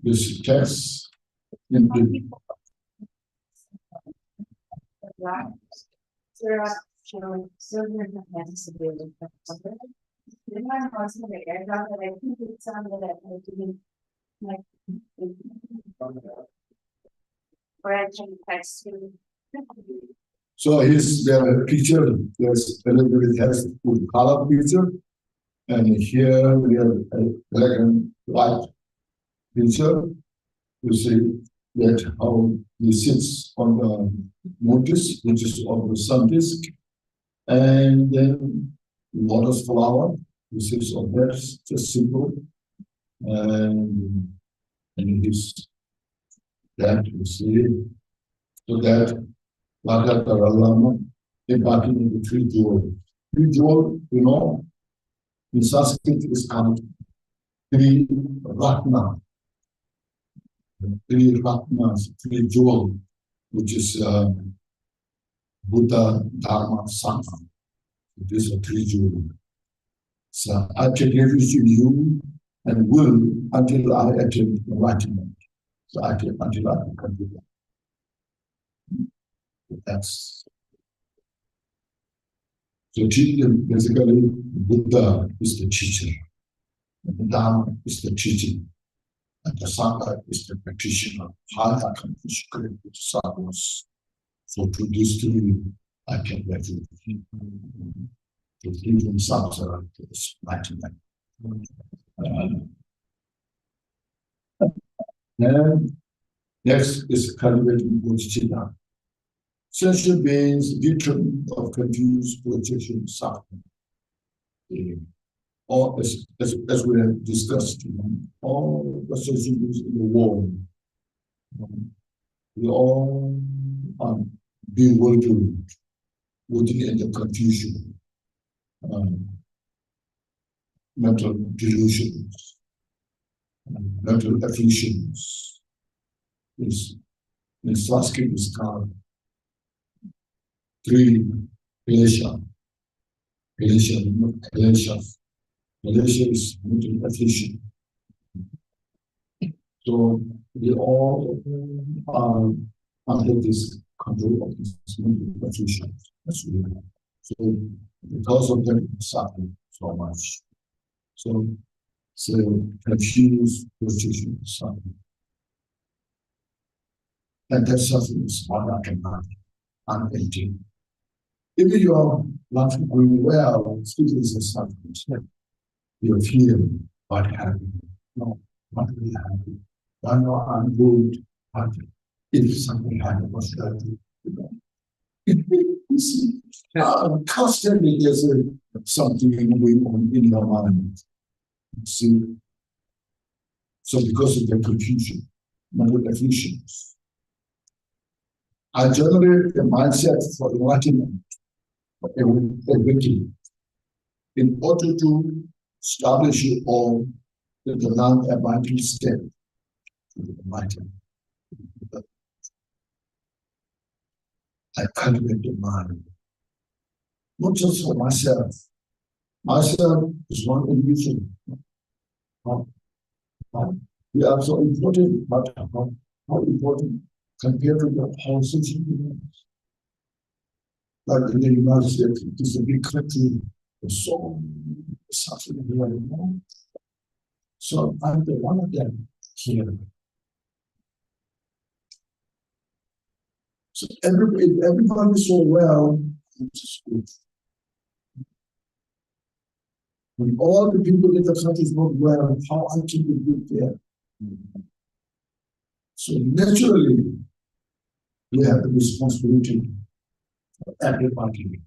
This text in the so here's the picture. There's a little bit has good color picture, and here we have a black and white picture. You see that how he sits on the notice, which is on the sun disk, and then lotus flower. He sits on that, just simple, and he's that you see, so that. Vajradhara Lama, embarking the 3 jewels. 3 jewels, you know, in Sanskrit is called 3 Ratna. 3 Ratnas, 3 jewels, which is Buddha, Dharma, Sangha. These are 3 jewels. So I take refuge in you and will until I attain enlightenment. So I take until I can do that. That's so Jigten, basically Buddha is the teacher, and the Dharma is the teaching, and the Sangha is the practitioner. How I can integrate with sadhus. So to these 3 I can refuge to free from samsara to enlightenment. And next is cultivating bodhicitta. Sensation means victim of confused projection suffering. Or as we have discussed, all the sensations in the world, we all are bewildered, looking at the confusion, mental delusions, mental afflictions. In Sanskrit is called 3 Klesha. Klesha is mental affliction. So we all are under this control of this mental affliction. So because of that, we suffer so much. So confused position suffering. And that suffering is what I cannot unending. If you are not going well, speaking is something. You feel what happened. No, not really happy. I know I'm good, but if something happened, what's that? Constantly there's something going on in your mind. See? So because of the confusion, mental efficiency. I generate a mindset for enlightenment, for awakening, in order to establish you all in the non-abiding state of the enlightenment. I cultivate the mind, not just for myself. Myself is one individual. We are so important, but how important compared to the whole situation? Like in the United States, it is a big country, there's so suffering here, So I'm the one of them here. So everybody is so well, it's good. When all the people in the country is not well, how I can be good there? So naturally, we have the responsibility for everybody.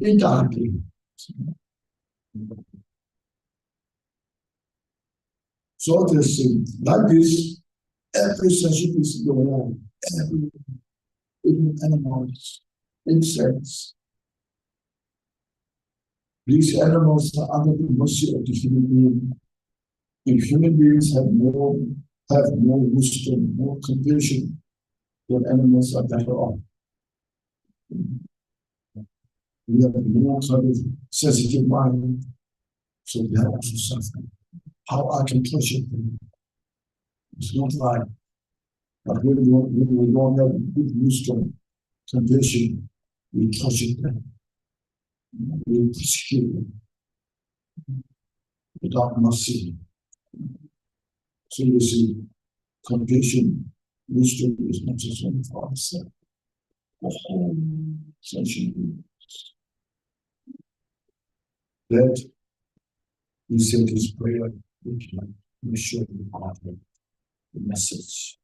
Indirectly. So there's like this, every sensation is in the world, even animals, insects. These animals are under the mercy of the human being. If human beings have more wisdom, more compassion, then animals are better off. We have more kind of sensitive mind, so we have also suffering. How I can touch it? It's not right. But when we don't have good wisdom, compassion, we touch it. We persecute it without mercy. So you see, compassion, wisdom is not just only for ourselves. The whole sentient. That he said his prayer, we should God the message.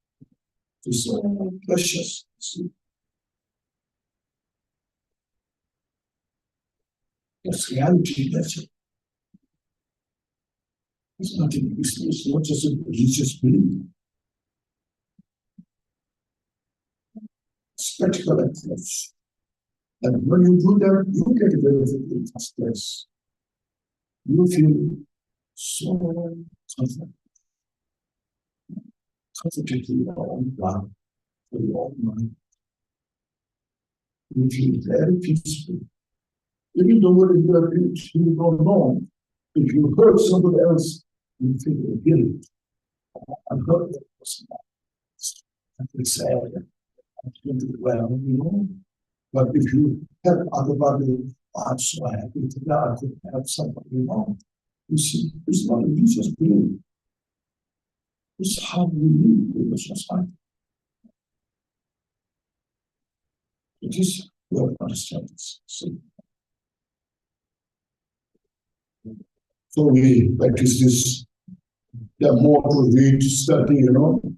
It's so precious. See? That's reality, that's it. It's not just a religious belief. Spectacle approach. And when you do that, you get a benefit in first place. You feel so comforted in your own life, for your own mind. You feel very peaceful. Even though you don't know, if you hurt somebody else, you feel guilt. I hurt that person. I feel sad. I feel well, But if you help otherwise, I'm so happy that I could help somebody, You see, it's not a religious belief. It's how we live in the society. It is well understand this. So we practice this. There are more to read, study,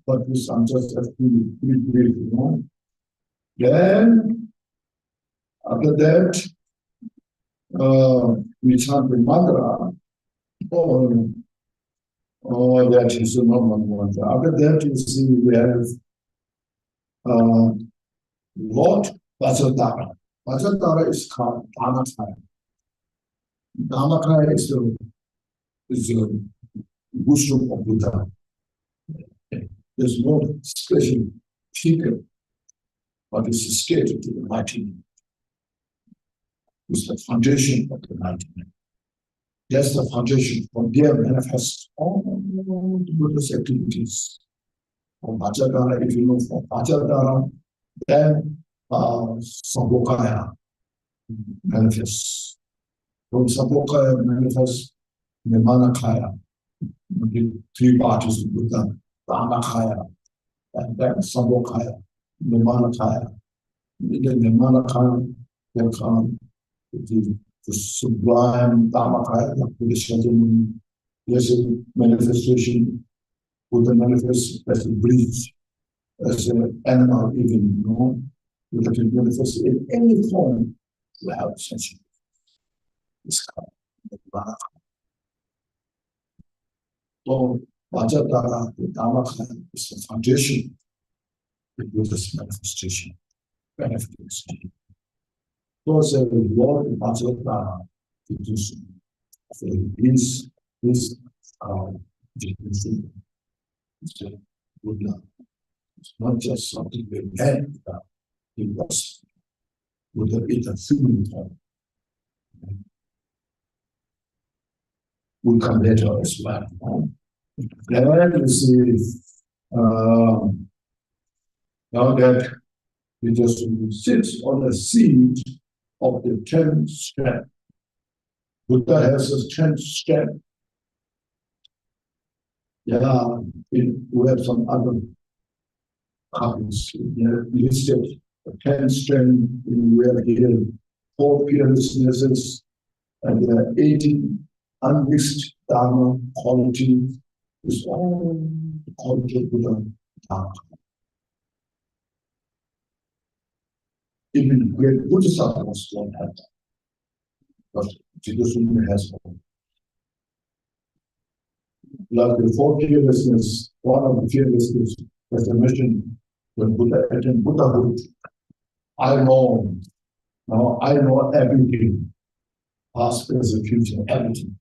but this I'm just asking brief, Then after that, we chant the mantra. That is the normal one. After that, you see, we have Lord Vajradhara. Vajradhara is called Dharmakaya. Dharmakaya is the wisdom of Buddha. There's no special figure, but it's stated to the enlightenment. It's the foundation of the enlightenment. That's the foundation. From there manifest all the Buddha's activities. From Vajradhara, if you know from Vajradhara, then Sambhogaya manifests. From Sambhogaya manifests Nirmanakaya. The three parties of Buddha, Dharmakaya, and then Sambhogaya, Nirmanakaya. In the Nirmanakaya, there come the sublime Dharmakaya, like Buddha. There's a manifestation. Buddha manifests as a breeze, as an animal even, Buddha can manifest in any form to have sensation. It's called Dharmakaya. So Vajradhara, the Dharmakaya, is the foundation of Buddhist manifestation, manifestation. Those are the Lord in Vajradhara to do so. So this Jigten is a Buddha. It's not just something we had, it was Buddha in a human form. Will come later as well. Then you see, now that we just sit on the seat of the 10th step. Buddha has a 10th step. Yeah, we have some other copies listed. The 10th step, we have here 4 fearlessnesses, and there are 18 unmixed Dharma qualities. Is all the quality of Buddha Dharma. Even great Bodhisattvas don't have that. But Jigten has one. Like the 4 fearlessness, one of the fearlessness was the mission when Buddha attained Buddhahood. I know, now I know everything, past, present, future, everything.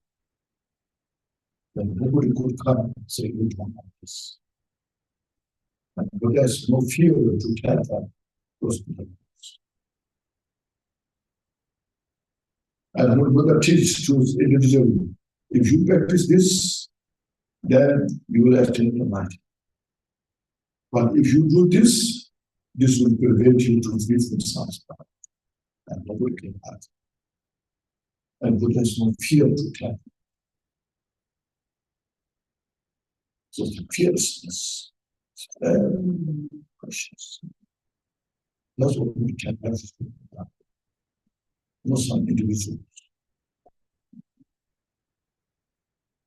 Then nobody could come and say, you don't have this. And Buddha has no fear to tell them those people. And when Buddha teaches to individually, if you practice this, then you will attain the light. But if you do this, this will prevent you to live in samsara. And nobody can have. And Buddha has no fear to tell. So the fearlessness is very precious. That's what we can practice. Not some individuals.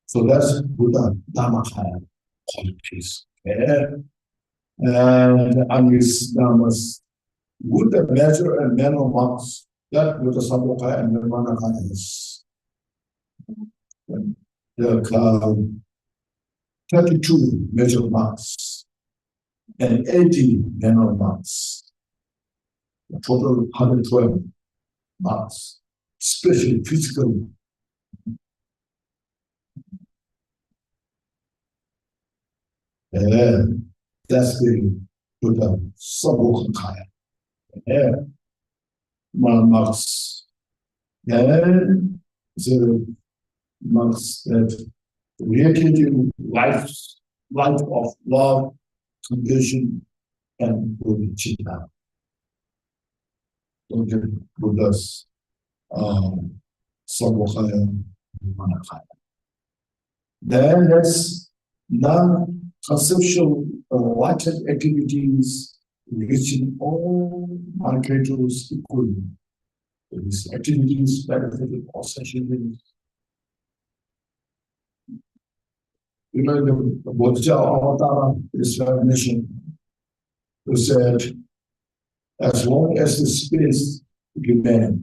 So that's Buddha Dharmakaya qualities. And Angis Dhammas, Buddha measure and manner marks that Buddha Sambhogakaya and Nirmanakaya is. There are 32 measure marks and 80 manner marks. A total 112 marks, especially physical. And that's the Buddha Sambhogakaya. Marks. And the marks that radiating life of love, compassion, and bodhicitta. So the Buddha's Sambhogakaya, Manakaya. Then there's non-conceptual enlightened activities reaching all migratories equally. These activities benefiting all sessions. You know, the Bodhicitta Avatar is recognition who said, as long as the space remains,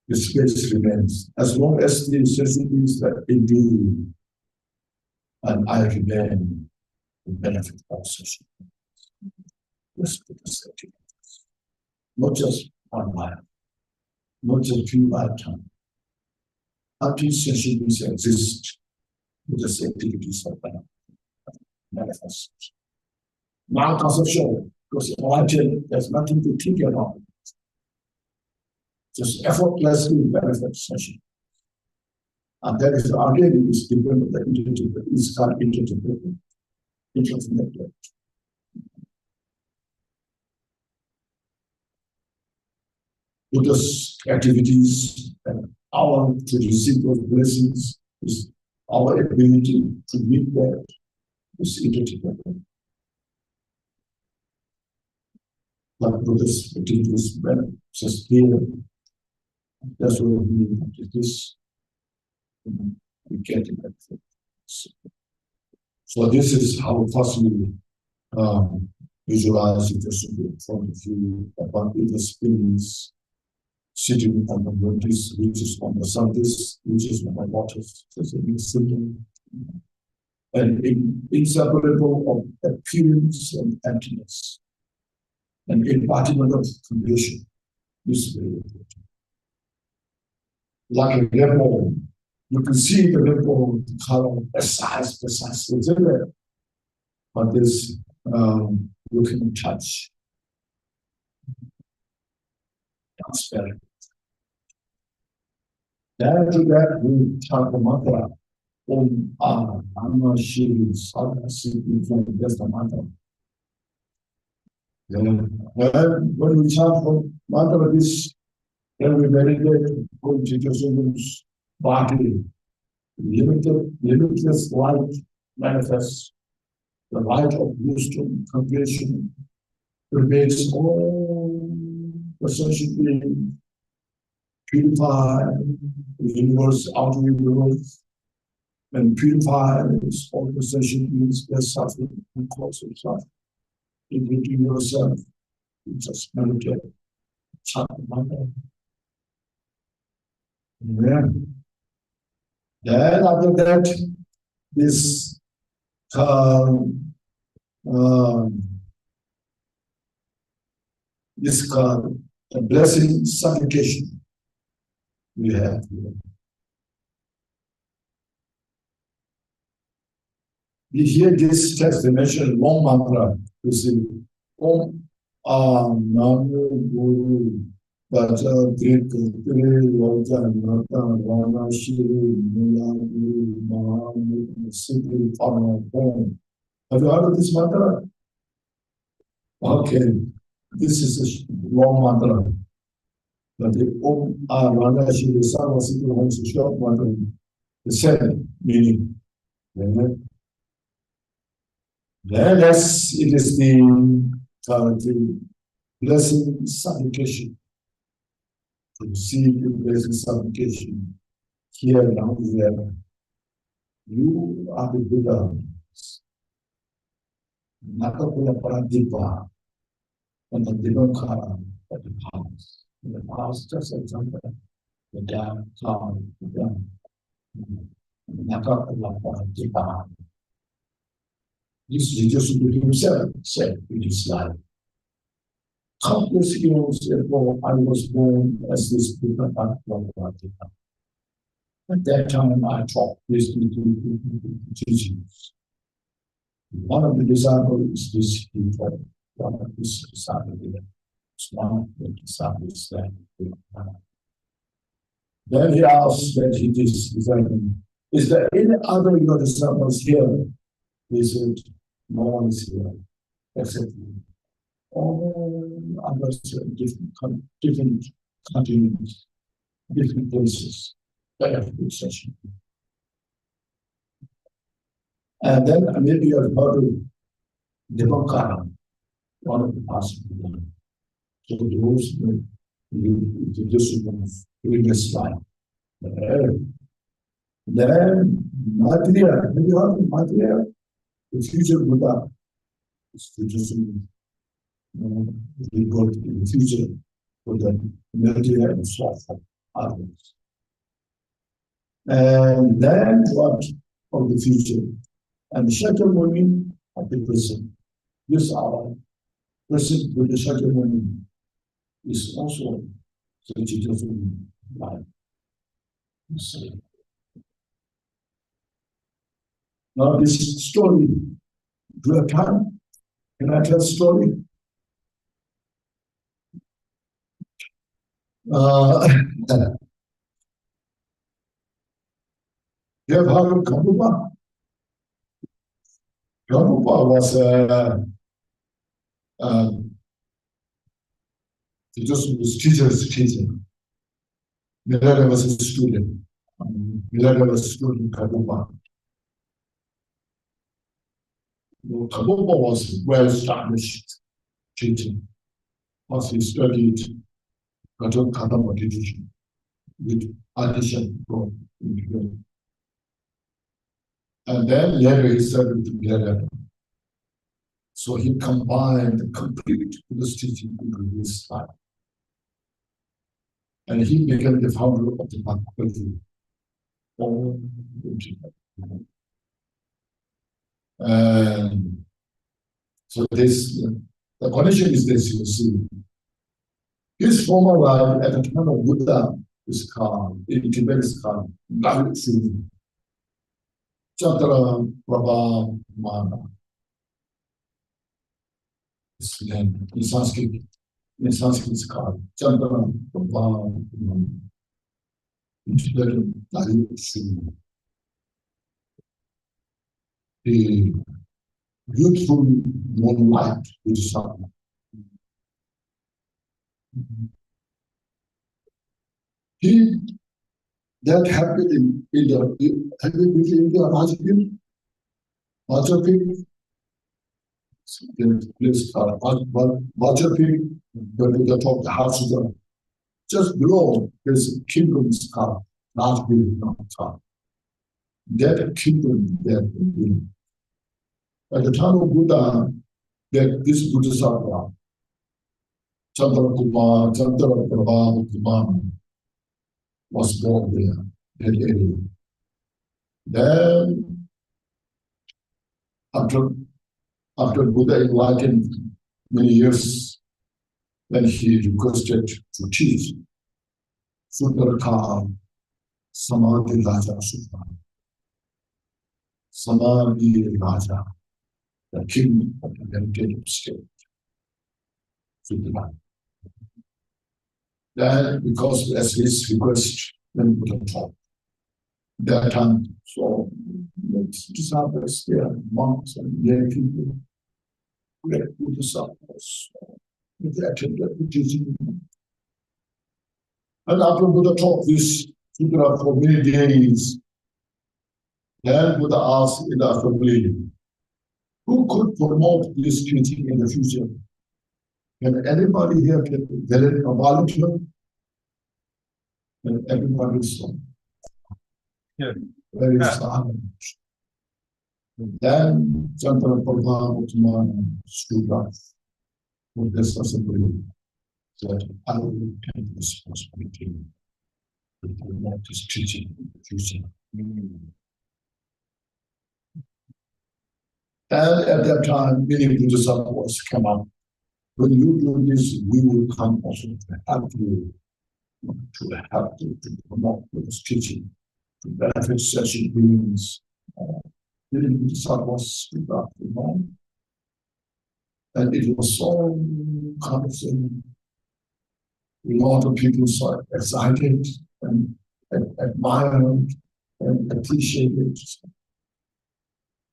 the space remains. As long as the necessities that endure, and I remain, the benefit of session. Let's put this activities. Not just one life, not just a few lifetimes. Until sessions exist, these activities are manifest. Non-conceptual, because enlightened, there's nothing to think about. Just effortlessly benefit session. And that is again is dependent on the internet, is called internet. Buddha's activities and our to receive those blessings is our ability to meet that is interdependent. But Buddha's activities just here. That's what we need to this. We get it. So this is how possibly visualize it just in front of you about the experience sitting on the lotus, which is on the sun, this which is on the waters. Just a bit simple and inseparable of appearance and emptiness, and embodiment of creation. This is very important. Like a rainbow, you can see the rainbow, the color, the size is in there. But this you can touch, transparent. Then to that we chant the mantra. Om Amma Shivi Sada Siddhi. That's the mantra. When we chant the mantra, this, then we meditate on Jigten's body. Limitless light manifests. The light of wisdom, compassion, pervades all the sentient beings, purify the universe, outer universe, and purifies all the sentient beings that suffer and cause of suffering. Including yourself, you just meditate. Chant the mantra. Amen. Then after that, this a blessing supplication we have here. We hear this text, they mention long mantra. You see, Om Namo Guru Bhaja Drik Tri Vajan Rana Shri Mula Guru Mahamudra Siddhi Pama Om. Have you heard of this mantra? Okay, this is a long mantra. But the Om Rana Shri Sama Siddhi Om is a short mantra. The same meaning. Yes, it is the blessing supplication. To receive the blessing supplication here and there. You are the Buddha. Nakapula Paradipa and the Divankara of the past. In the past, just example, the dam, cloud, the dam. Nakapula Paradipa. This Jesus himself said in his life. Countless years ago, I was born as this Buddha. At that time, I taught this teachings. One of the disciples is this he taught. One of his disciples is one of the disciples that. Then he asked that he is there any other of your disciples here? He said, no one is here except you. All others are different continents, different places. That have good session. And then maybe you have heard of Divankara, one of the past people. So those who introduce them in this life. Then Maitreya, have you heard of Maitreya? The future Buddha is introducing the good in the future for the Maitreya and so forth, others. And then what of the future? And the Shakyamuni of the present. This our present with the Shakyamuni is also the Jigten life. Now this story, do you have time? Can I tell a story? You have heard of Kamupa? Kamupa was he just was teacher's teacher. Milada was a student. Milada was a student Kamupa. Kamupa was well established teaching. Once he studied Katama teaching with addition from India. And then later he studied together. So he combined the complete Buddhist teaching into his life. And he became the founder of the faculty. And so this, the condition is this, you see. His former life at the time of Buddha is called, in Tibet is called Gyaltshen, Chandra Prabha Mana. It's then in Sanskrit it's called Chandra Prabha Mana. In Tibet, Gyaltshen. The beautiful moonlight is sun. He that happened in India, happened with India, Rajapin, the place called Rajapin, where to the top of the house is just below, there's a kingdom called Rajapin. That kingdom there. At the time of Buddha, that this Bodhisattva, Chandra Prabha Kumar, was born there, that area. Then, after Buddha enlightened many years, then he requested to teach Sundara Samadhi Raja Sutra. Samadhi Raja, the king of the meditative state. Then, because as his request, then Buddha taught. That time, so disciples, they are monks and lay people, great Bodhisattvas, they attended the teaching. And after Buddha taught this sutra for many days, then Buddha asked in the assembly, who could promote this teaching in the future? Can anybody here get a volunteer? And everybody saw. Very silent. Then Chandra Prabha Utman stood up with this assembly that I will take responsibility to promote this teaching in the future. And at that time, many Bodhisattvas come up. When you do this, we will come also to help you, to promote this teaching, to benefit sentient beings. Many Bodhisattvas stood up, and it was so convincing. A lot of people so excited and admired and appreciated.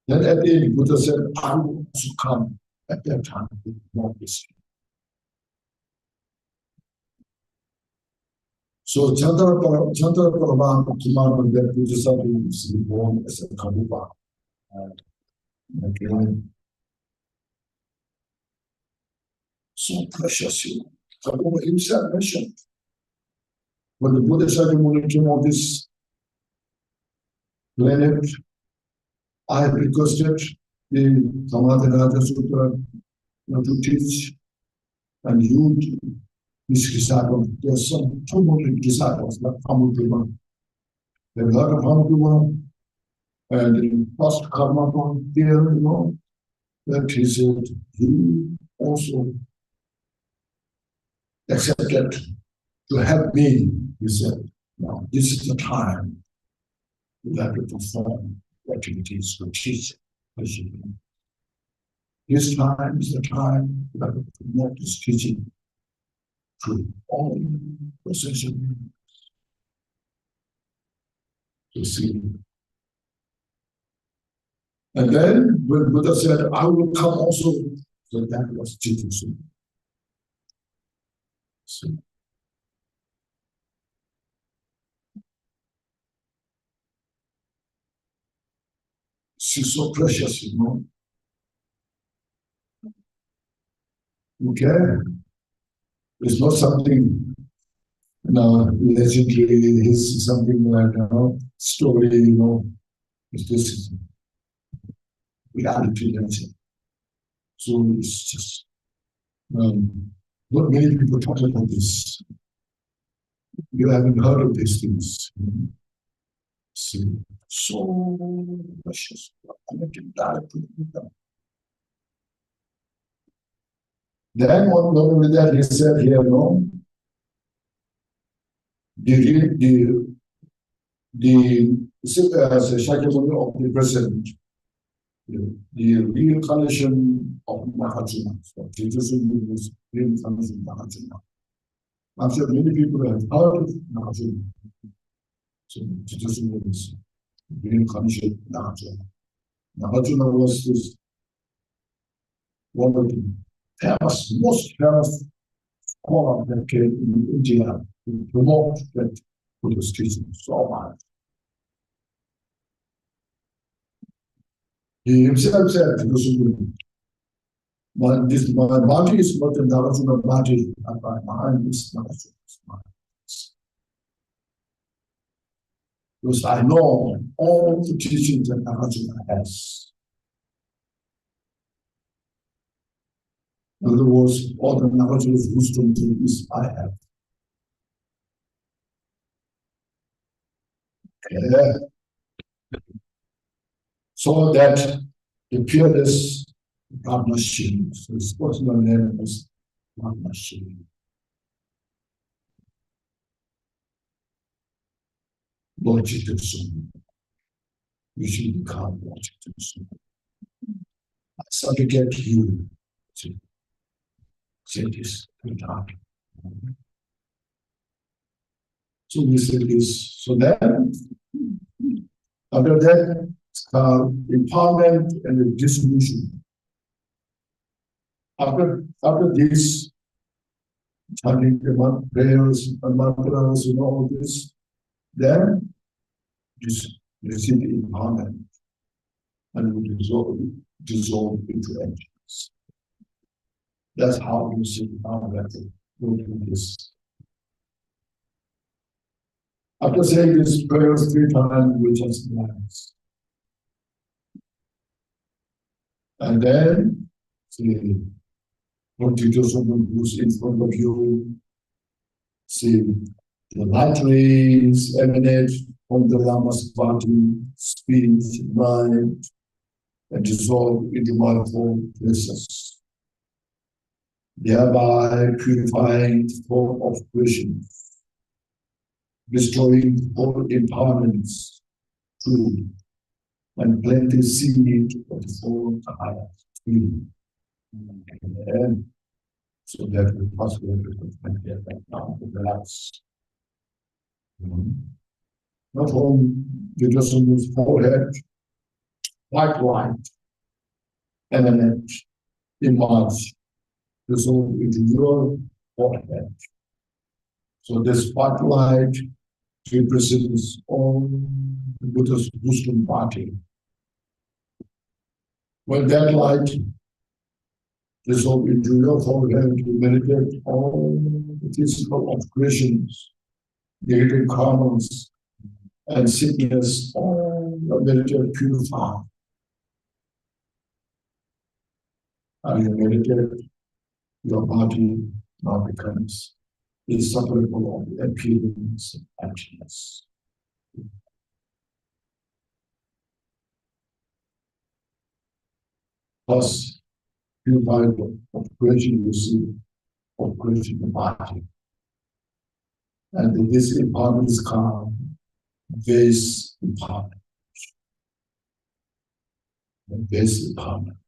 Then at the end, Buddha said, I will also come at that time with more history. So Chandra Prabha Kumar, that Bodhisattva was born as a Karupa. So precious, Karupa himself mentioned. When the Bodhisattva wanted to know this planet, I have requested the Samadhi Raja Sutra to teach, and you, his disciples, there's some 200 disciples, like Hamudriva. They've heard of Hamudriva, and the first karma from there, that he said, he also accepted to help me. He said, now this is the time we have to perform activities to teach. This time is the time we have to promote this teaching to all possession. You see. And then when Buddha said, I will come also, so that was Jigten. So, she's so precious, Okay? It's not something, legendary, it's something like, story, it's this reality. So it's just, not many people talk about this. You haven't heard of these things. See. so precious. Then on with that, he said here, no, as a Shakyamuni of the present, the reincarnation of Nagarjuna. So Jesus is reincarnation of Nagarjuna. I'm sure many people have heard of Nagarjuna. So Jesus is reincarnation of Nagarjuna. Nagarjuna was this one of the famous, most famous scholar that came in India to promote that Buddhist teaching so much. He himself said, my body is not the Nagarjuna body, and my mind is Nagarjuna's mind. Because I know all the teachings that Nagarjuna has. In other words, all the Nagarjuna's wisdom is I have. Okay. So that the peerless Brahmashini, so his personal name was Brahmashini. Lord Jigten, you should become Lord Jigten. I supplicate you to say this good heart. So we say this. So then, after that, empowerment and the dissolution. After this, chanting the prayers and mantras and all this, then receive the empowerment and we dissolve into emptiness. That's how you see empowerment go through this. After saying this prayers 3 times, we just relax. And then, see, what teacher someone who's in front of you, see, the light rays emanate from the Lama's body, speech, mind, and dissolve into manifold places, thereby purifying the form of creation, destroying all impermanence, truth, and planting seed of the form higher tree. And so that we possibly get that down to relax. Not only the person's forehead, white light, emanate, emerge, dissolve into your forehead. So this white light represents all the Buddha's wisdom body. When that light dissolve into your forehead, you meditate all the physical of creations, negative karmas, and sickness, all your meditate purify. And you meditate, your body now becomes inseparable of the appearance of emptiness. Thus, purified of creation you see, of creation the body. And this empowerment is called base empowerment. Base empowerment.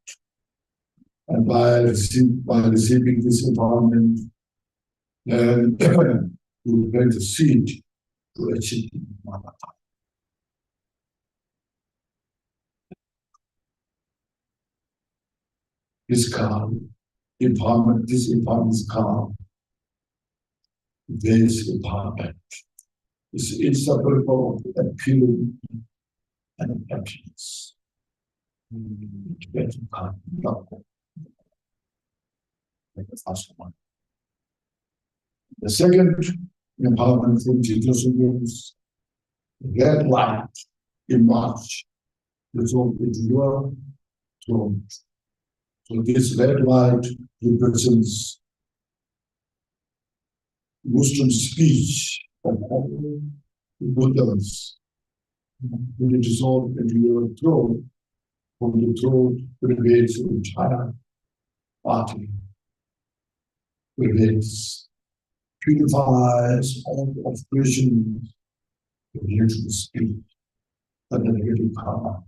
And by receiving this empowerment, you plant the seed to achieve Mata. This called empowerment, this empowerment is called base empowerment. It's inseparable of the appearing and emptiness. Like the first one. The second empowerment from Jesus is red light in March. Dissolve into your throne. So this red light represents wisdom speech of all the Buddhas When it dissolves into your throat, from the throat pervades the entire body, pervades, purifies all obscurations related to the spirit, the negative karma.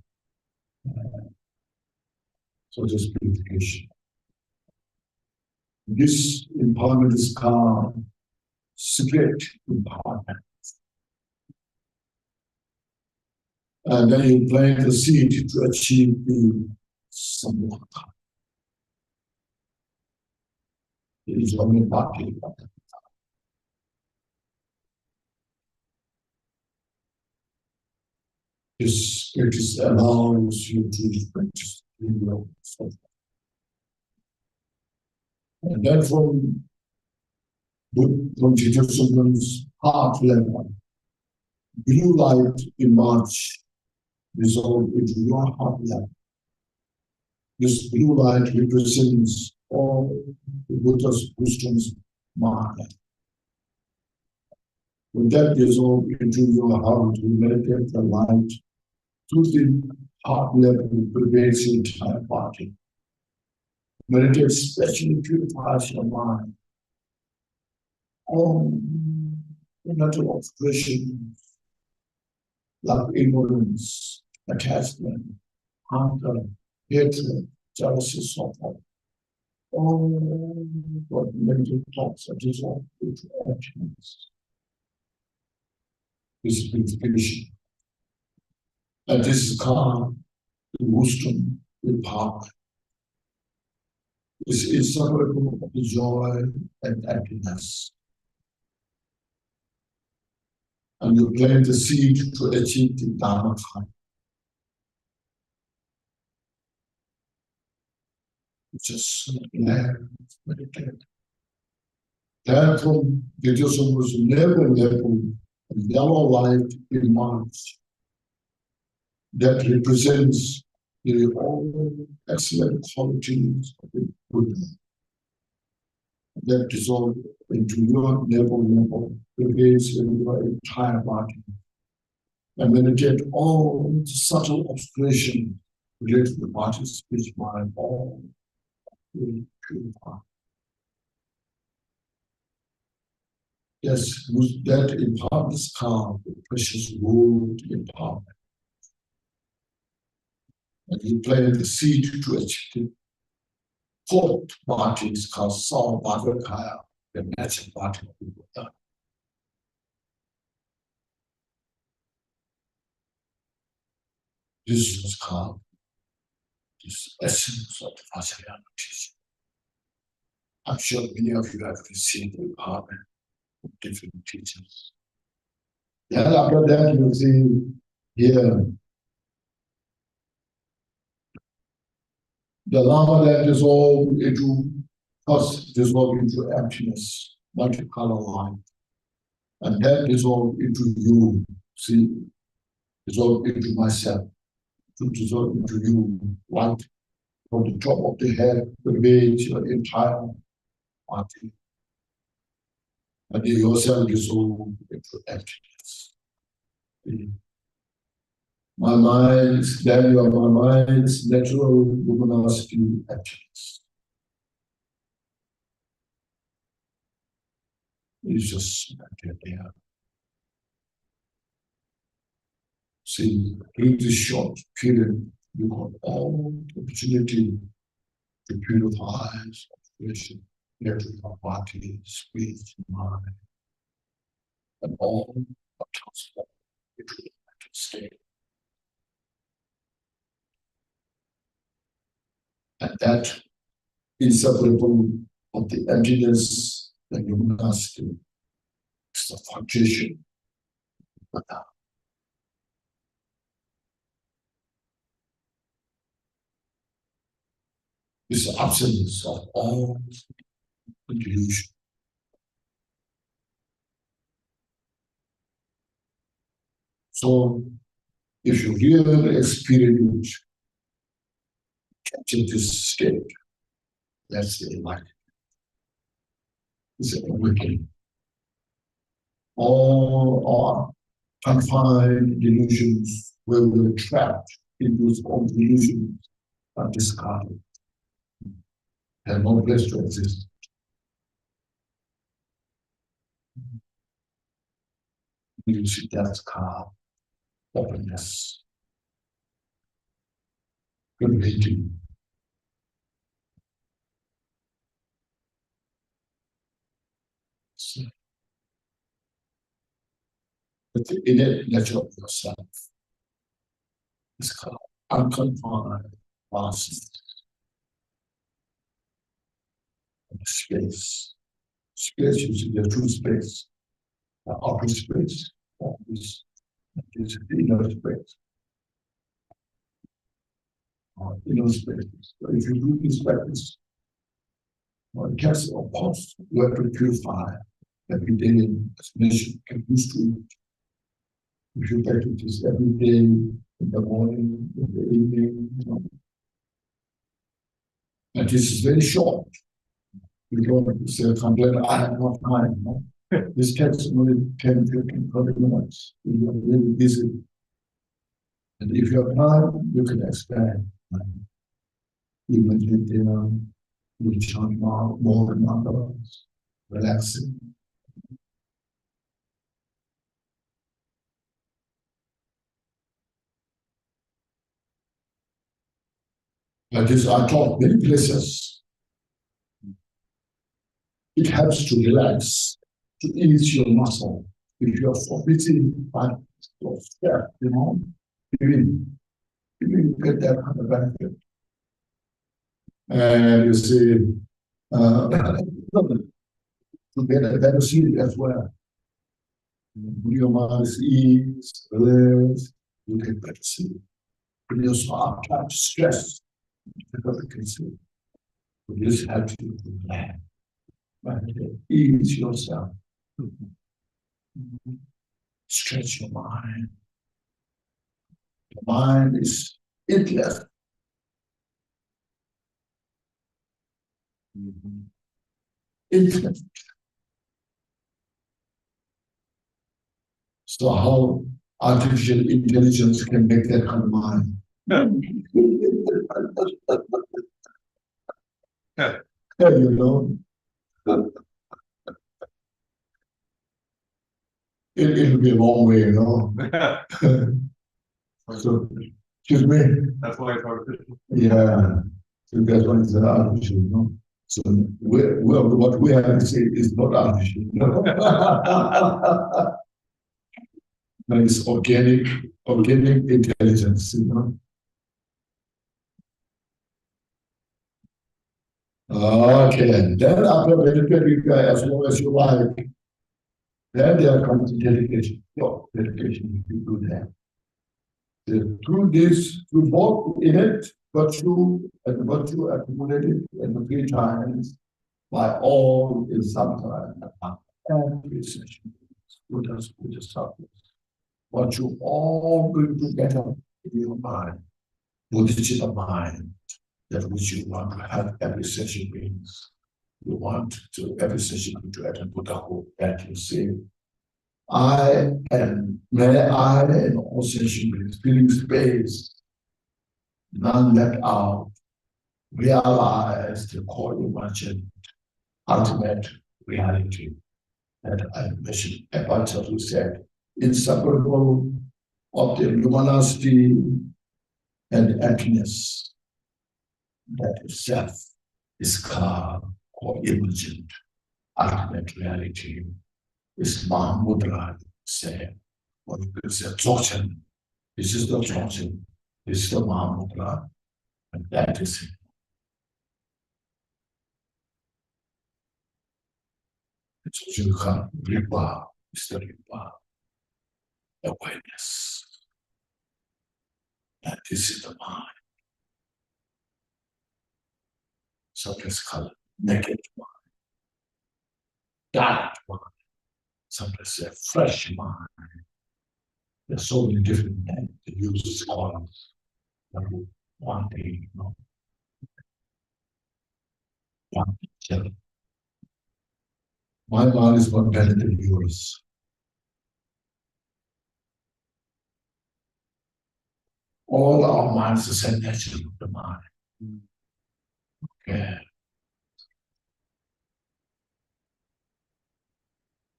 So this purification. This empowerment is called secret empowerment. And then you plant the seed to achieve the Sumgon. It is only body. It allows you to practice in your soul. And then from Sumgon's heart level, blue light emerge, dissolve into your heart level. This blue light represents all the Buddha's wisdom's mind. When that dissolves into your heart, you meditate the light through the heart level, pervades your entire body. Meditate especially purifies your mind. All the mental obscurations like ignorance, attachment, anger, hatred, jealousy, so forth. All what mental thoughts are dissolved into actions. This is purification. And this is called the wisdom empowerment. It's inseparable of the joy and happiness. And you plant the seed to achieve the Dharma. Just meditate. Then from the was level, yellow light in March that represents the all excellent qualities of the Buddha that dissolve into your level, pervades in your entire body. And meditate all the subtle obscurations related to the body, speech, mind, all will purify. Yes, that empowerment is called the precious word empowerment. And you plant the seed to achieve the fourth body is called Saul Bhagavakaya, the natural body of the Buddha. This is called this essence of the Vajrayana teaching. I'm sure many of you have received the empowerment of different teachers. Then after that, you see here the Lama that dissolve into first dissolve into emptiness, multicolor light, and then dissolve into you. See, dissolve into myself, to dissolve into you, light from the top of the head, pervades your entire body. And you yourself dissolve into emptiness. My mind's value of my mind's natural luminosity emptiness. It's just there. See, in this short period, you got all the opportunity to purify obscuration, to your body, speech, mind, and all are transformed into the mental state. And that inseparable of the emptiness and luminosity is the foundation of that. It's the absence of all delusion. So, if you really experience this state, that's the enlightenment. It's an awakening. All confined delusions where we were trapped in those old delusions are discarded. Have no place to exist. You see that calm, openness, humility. But the innate nature of yourself is called unconfined, vast space. Space is the true space, the outer space, is the inner space. Inner space. So if you do this practice, yes, of course, you have to purify every day as nation can used to it. If you practice this every day, in the morning, in the evening, and this is very short. You don't say, complain, I have not time. No? This takes only 10, 15, 20 minutes. You are really busy. And if you have time, you can expand. Even if you chant more than others, relaxing. Like this, I taught many places. It helps to relax, to ease your muscle. If you are forbidding by your step, you get that kind of benefit. And you see, to get a better sleep as well. When your mind is ease, relaxed, you get better sleep. When you're so uptight, stressed, you can sleep. But this helps you to relax. Ease yourself. Stretch your mind. The mind is intellectual. Infinite. So how artificial intelligence can make that kind of mind? You know, it'll be a long way, you know. So, excuse me. That's why it's artificial. Yeah, so that's why it's artificial, you know. So what we have to say is not artificial. But it's organic intelligence, you know. Okay, then after meditating as long as you like, then there comes dedication. Your dedication, you do that. Through this, through both innate virtue and virtue accumulated in the three times, by all in some time, every session, with us, what you all bring together in your mind, what is the mind that which you want to have every session means. You want to every session to attend Buddhahood that you say, I am, may I in all session beings, feeling space, none left out, realize the core imagined ultimate reality that I mentioned about who said, inseparable of the luminosity and emptiness that itself is calm or imagined ultimate reality is Mahamudra say, or you could say Dzogchen. This is the Dzogchen, this is the Mahamudra, and that is it. Dzogchen Rinpoche is the Rinpoche, awareness. And this is the mind. Sometimes called naked mind, dark mind, sometimes a fresh mind. There's so many different names to use scholars. One day, one day. My mind is not better than yours. all our minds is a nature of the mind. Okay.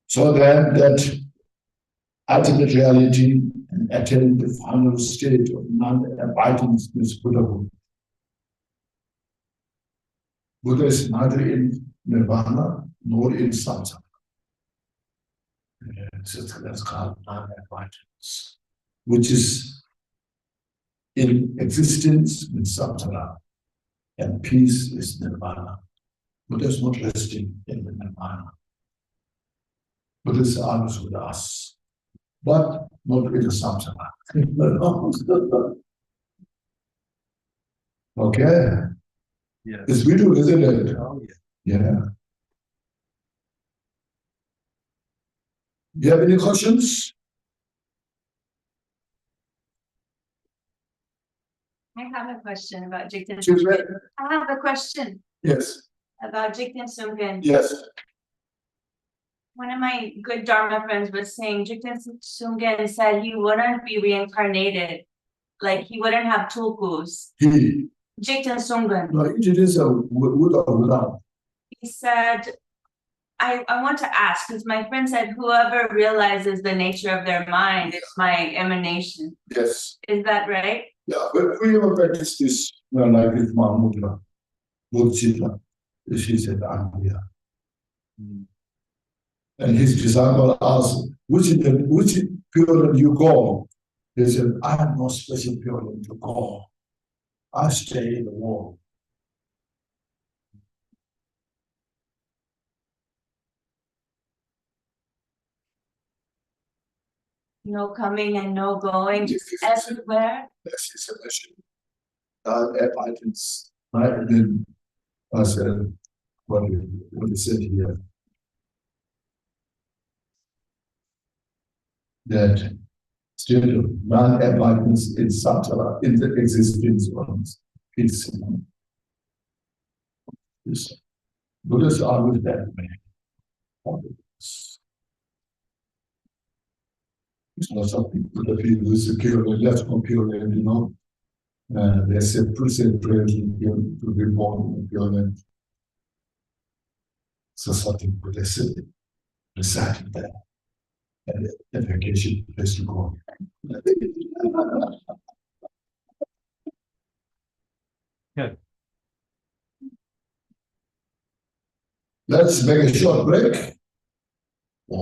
So then that ultimate reality and attain the final state of non-abidance is Buddhahood. Buddha is neither in nirvana nor in samsara. That's called non-abidance, which is in existence in samsara, and peace is nirvana. Buddha is not resting in the nirvana. Buddha is always with us, but not in the samsara. Okay. Yeah. It's beautiful, isn't it? Oh, yeah. Yeah. Do you have any questions? I have a question about Jigten. Excuse me? I have a question Yes. about Jigten Sumgon. Yes. One of my good Dharma friends was saying Jigten Sumgon said he wouldn't be reincarnated, like he wouldn't have tulkus. He. Jigten Sumgon. No, it is a with or without. He said, I want to ask, because my friend said whoever realizes the nature of their mind is my emanation. Yes. Is that right? Yeah, but we ever practice this, like with Mahamudra, Bodhisattva. She said, I'm here. And his disciple asked, which period you go? He said, I have no special period to go. I stay in the world. No coming and no going, just everywhere. That's his mission. I can, right? Then I said, what he said here, that state of non-abidance in samsara, in the existence of peace. Yes. Buddhists are always that way. It's not some people that feel insecure and less secure, and they say present prayer to be born in pure land. So something Buddha said, reciting that, and the vacation place to go. Good. Let's make a short break. So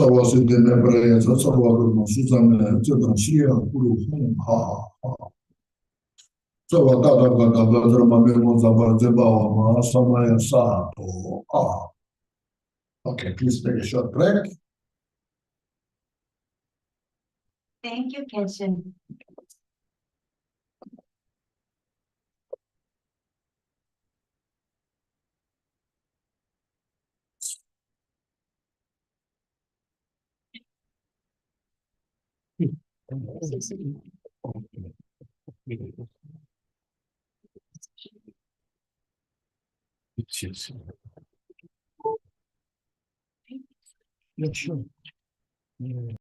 was it the Nebrayan, so was Susan, Susan, Guru, so what the Mamos about the Bawa, Samaya Sato. Okay, please take a short break. Thank you, Khenchen. Yes. Yeah, sure. Yeah.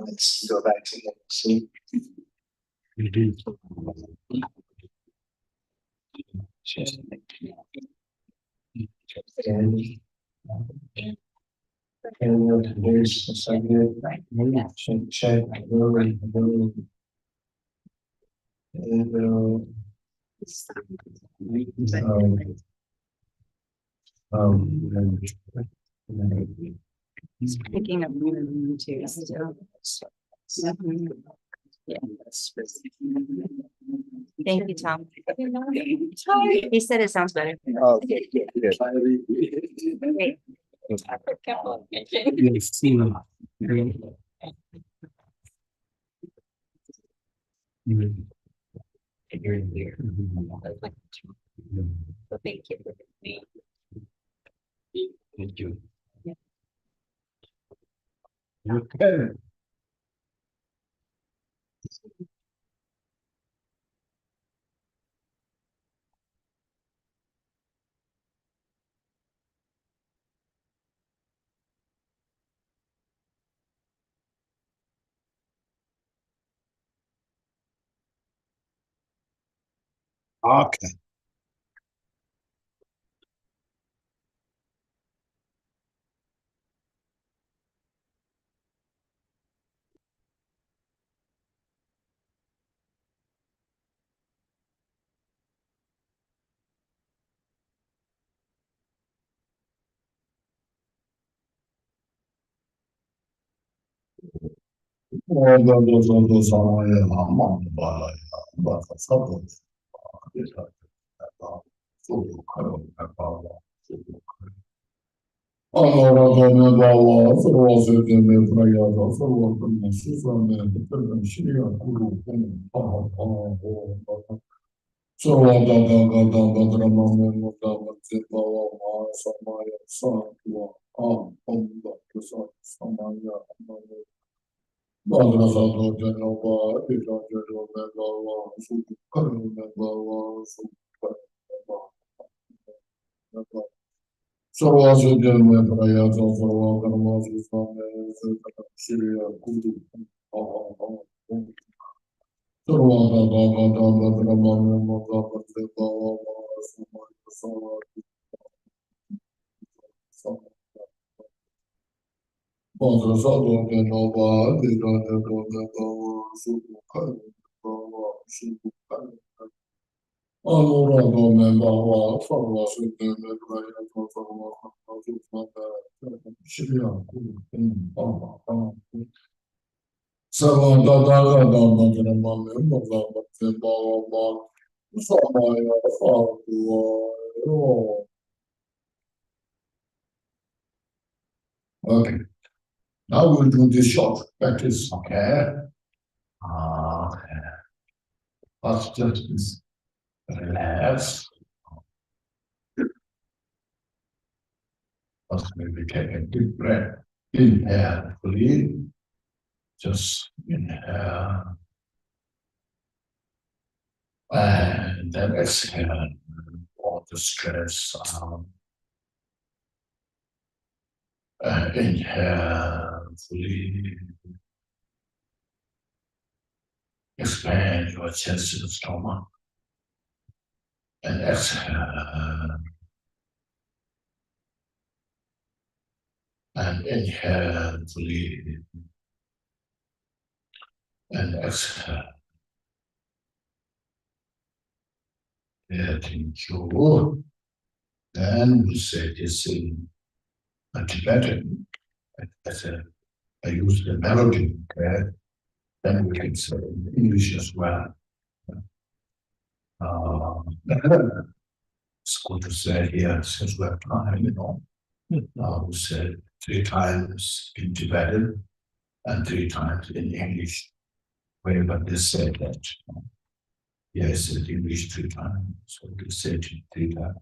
Let's go back to the see. Indeed. And today's second, check, He's picking up too still. Yeah. Thank you, Tom. He said it sounds better. Okay, good. Great. Yes, see. Thank you. Thank you. Yeah. Okay. Okay. Allora come balla, forse che mi pregava, forse che mi si fa me, per me si è quello come solo da ramane no da te balla ma samaya satwa onda che samaya Badra sato janova, ita janova balla, su karne balla, su karne balla. Sarvasudharma prayasa sarva karma susame shriya kudu sarva dada dada badra mame mata pate bava mara samaya sava Badra sadhu janova dita jata bava sudhu karma bava sudhu karma Allora me bava sarvasudharma prayasa sarva karma susame shriya kudu Okay, now we'll do this short practice, okay? Okay. Let's just relax. Let's maybe take a deep breath. Inhale fully. Just inhale. And then exhale. All the stress out. And inhale fully. Expand your chest and stomach. And exhale. And inhale fully. And exhale. Letting go. Then we say this in Tibetan. I use the melody, okay? Then we can say in English as well. It's good to say here, since we have time, we say 3 times in Tibetan and 3 times in English. Wherever they say that. Yes, in English 3 times, so we say it 3 times.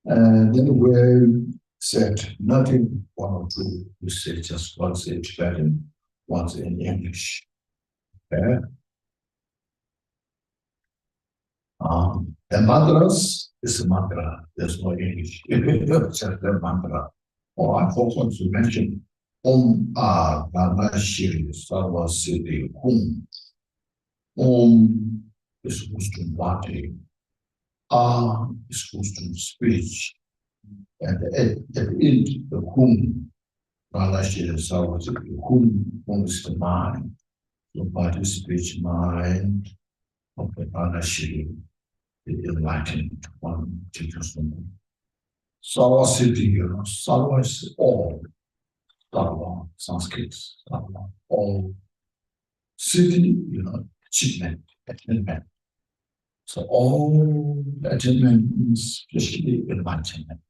And then we said nothing 1 or 2, we say just once in Tibetan, once in English. Okay. The mantras is a mantra, there's no English. It's just a mantra. Oh, I forgot to mention Namashi Sarva Siddhi is wisdom body. Is wisdom speech. And at the end, the Namashi Sarva Siddhi is the mind. The body, speech, mind of the Namashi, the enlightened one, teaches them. Sarva Siddhi, Sarva is all. Sarva, Sanskrit, Sarva, all. Siddhi, achievement, attainment. So all attainment means especially enlightenment,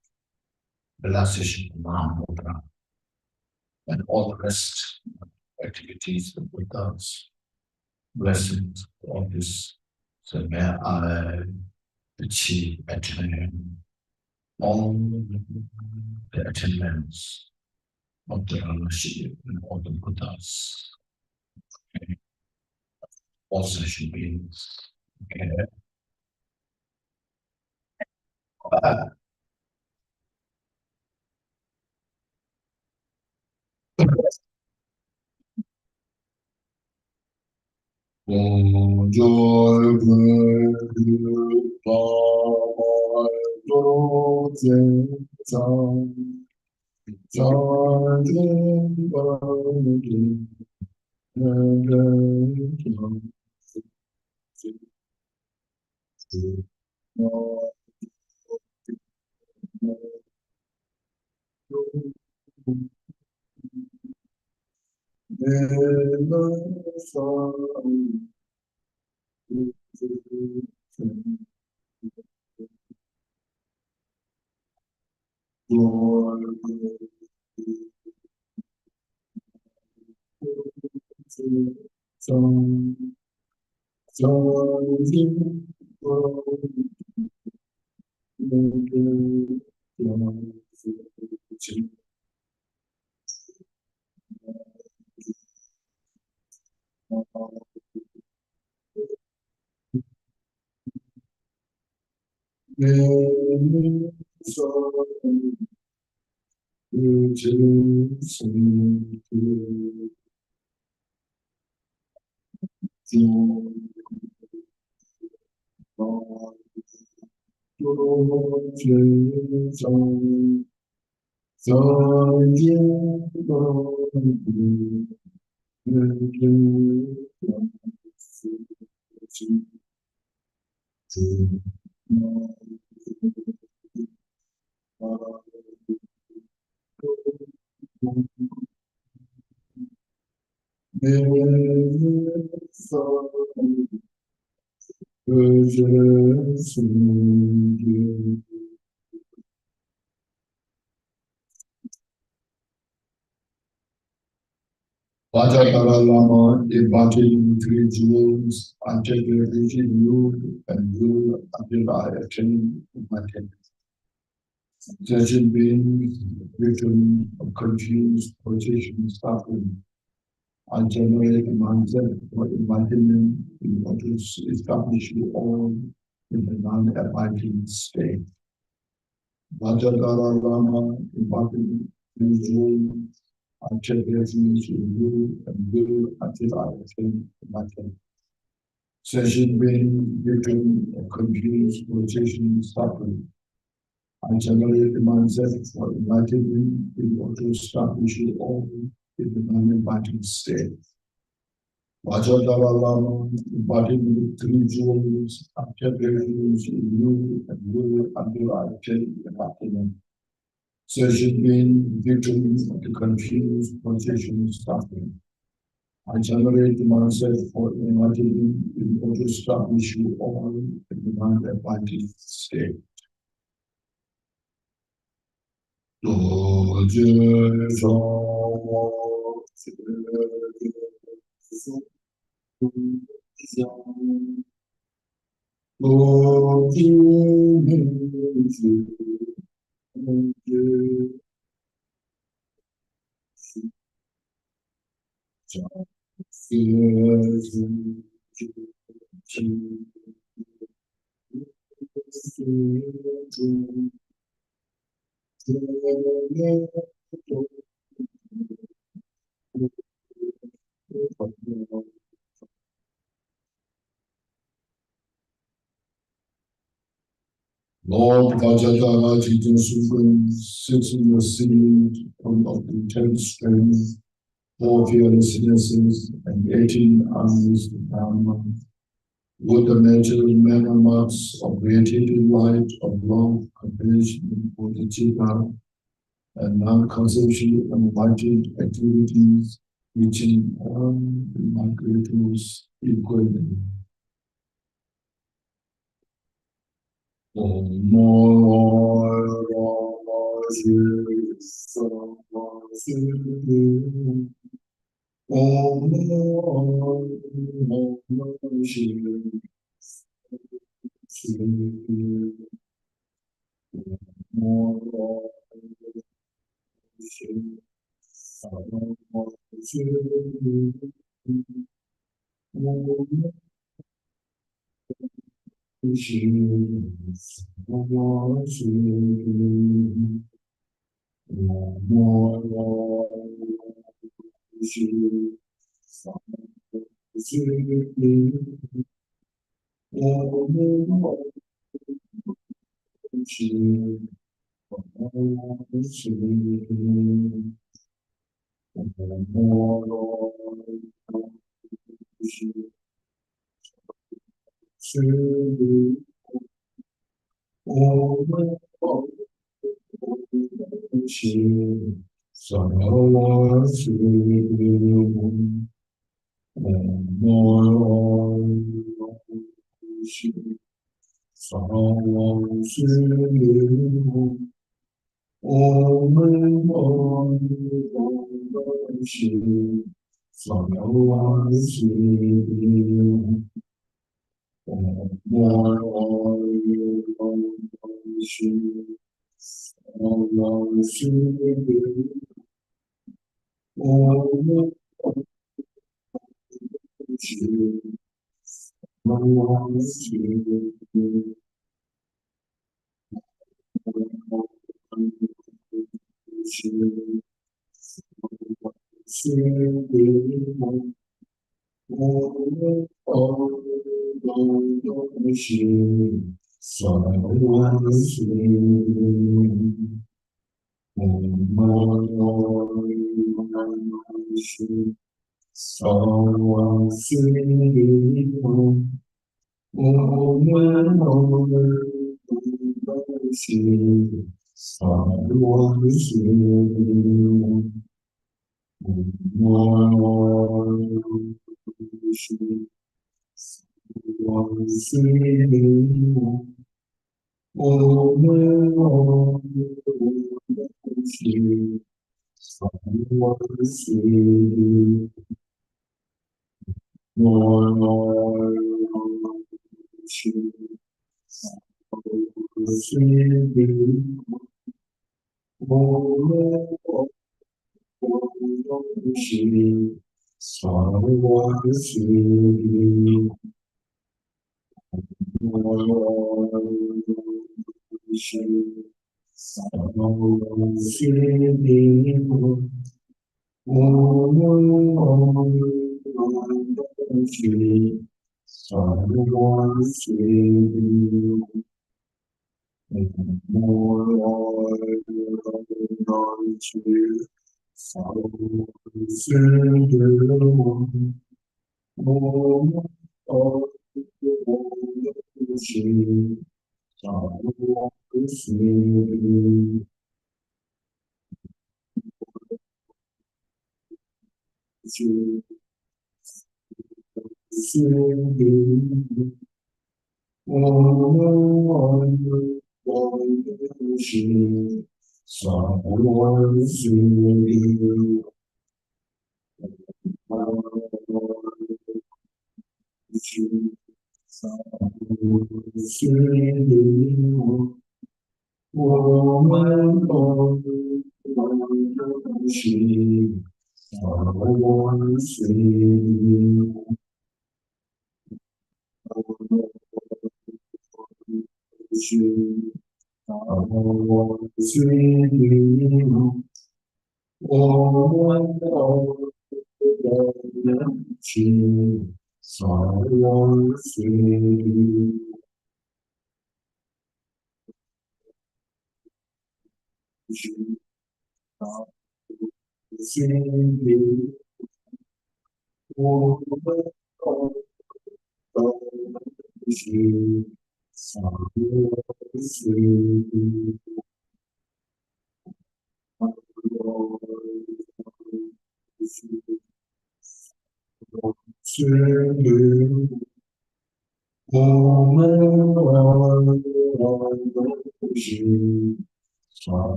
realization of Nam Mudra, and all the rest activities that we does. Blessings, all this. So may I achieve, attain all the attainments of the relationship and all the Buddhas, all sentient beings. Okay. Vajradhara Lama embodying three jewels until they reach you and you until I attain enlightenment. Sentient beings, victim of confused position, suffering, I generate a mindset for enlightenment in order to establish you all in the non-abiding state. Vajradhara Lama embodying three jewels until they reach you and you until I attain enlightenment. Sentient being, victim of confused position, suffering, I generate the mindset for enlightenment in order to establish you all in the non-enlightened state. Vajradhara Lama embodying three jewels until they reach you and will until I attain enlightenment. Sentient being, victim of the confused position, suffering, I generate the mindset for enlightenment in order to establish you all in the non-abiding state. Jatara Jigten Sumgon sits in the seat of intense strength, 4 fearlessnesses, and 18 armies of Dharma, with the natural manner marks of radiating light of love, compassion, for the Chitta, and non-conceptual unwanted activities, reaching all the micrometers equally. Om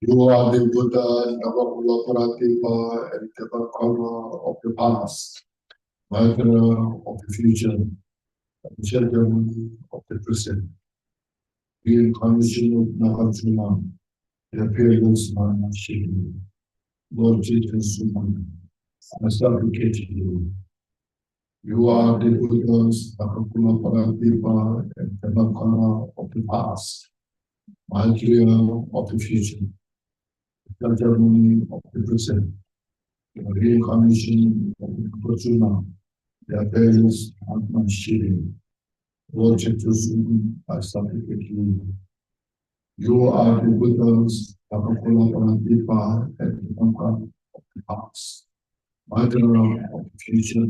You are the Buddha, Navakulaparativa, and Devakara of the past, Maitara of the future, and Children of the present. Reincarnation of Nagarjuna, the appearance of Shiva, Lord Jigten Sumgon, I supplicate you. You are the Buddhas, Navakulaparativa, and Devakara of the past, Maitara of the future, Children of the present. The reincarnation of Arjuna, the appearance of my Shiva, Lord Chitrasubhu, I supplicate you. You are the Buddhas, Takapula Parandipa, and the Pankar of the past, Madhara of the future,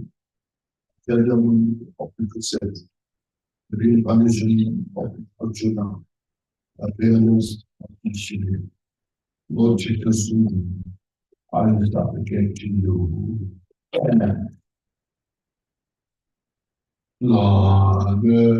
Teljamuni of the present, the reincarnation of Arjuna, the appearance of my Shiva, Lord Chitrasubhu, I supplicate you. Amen. La me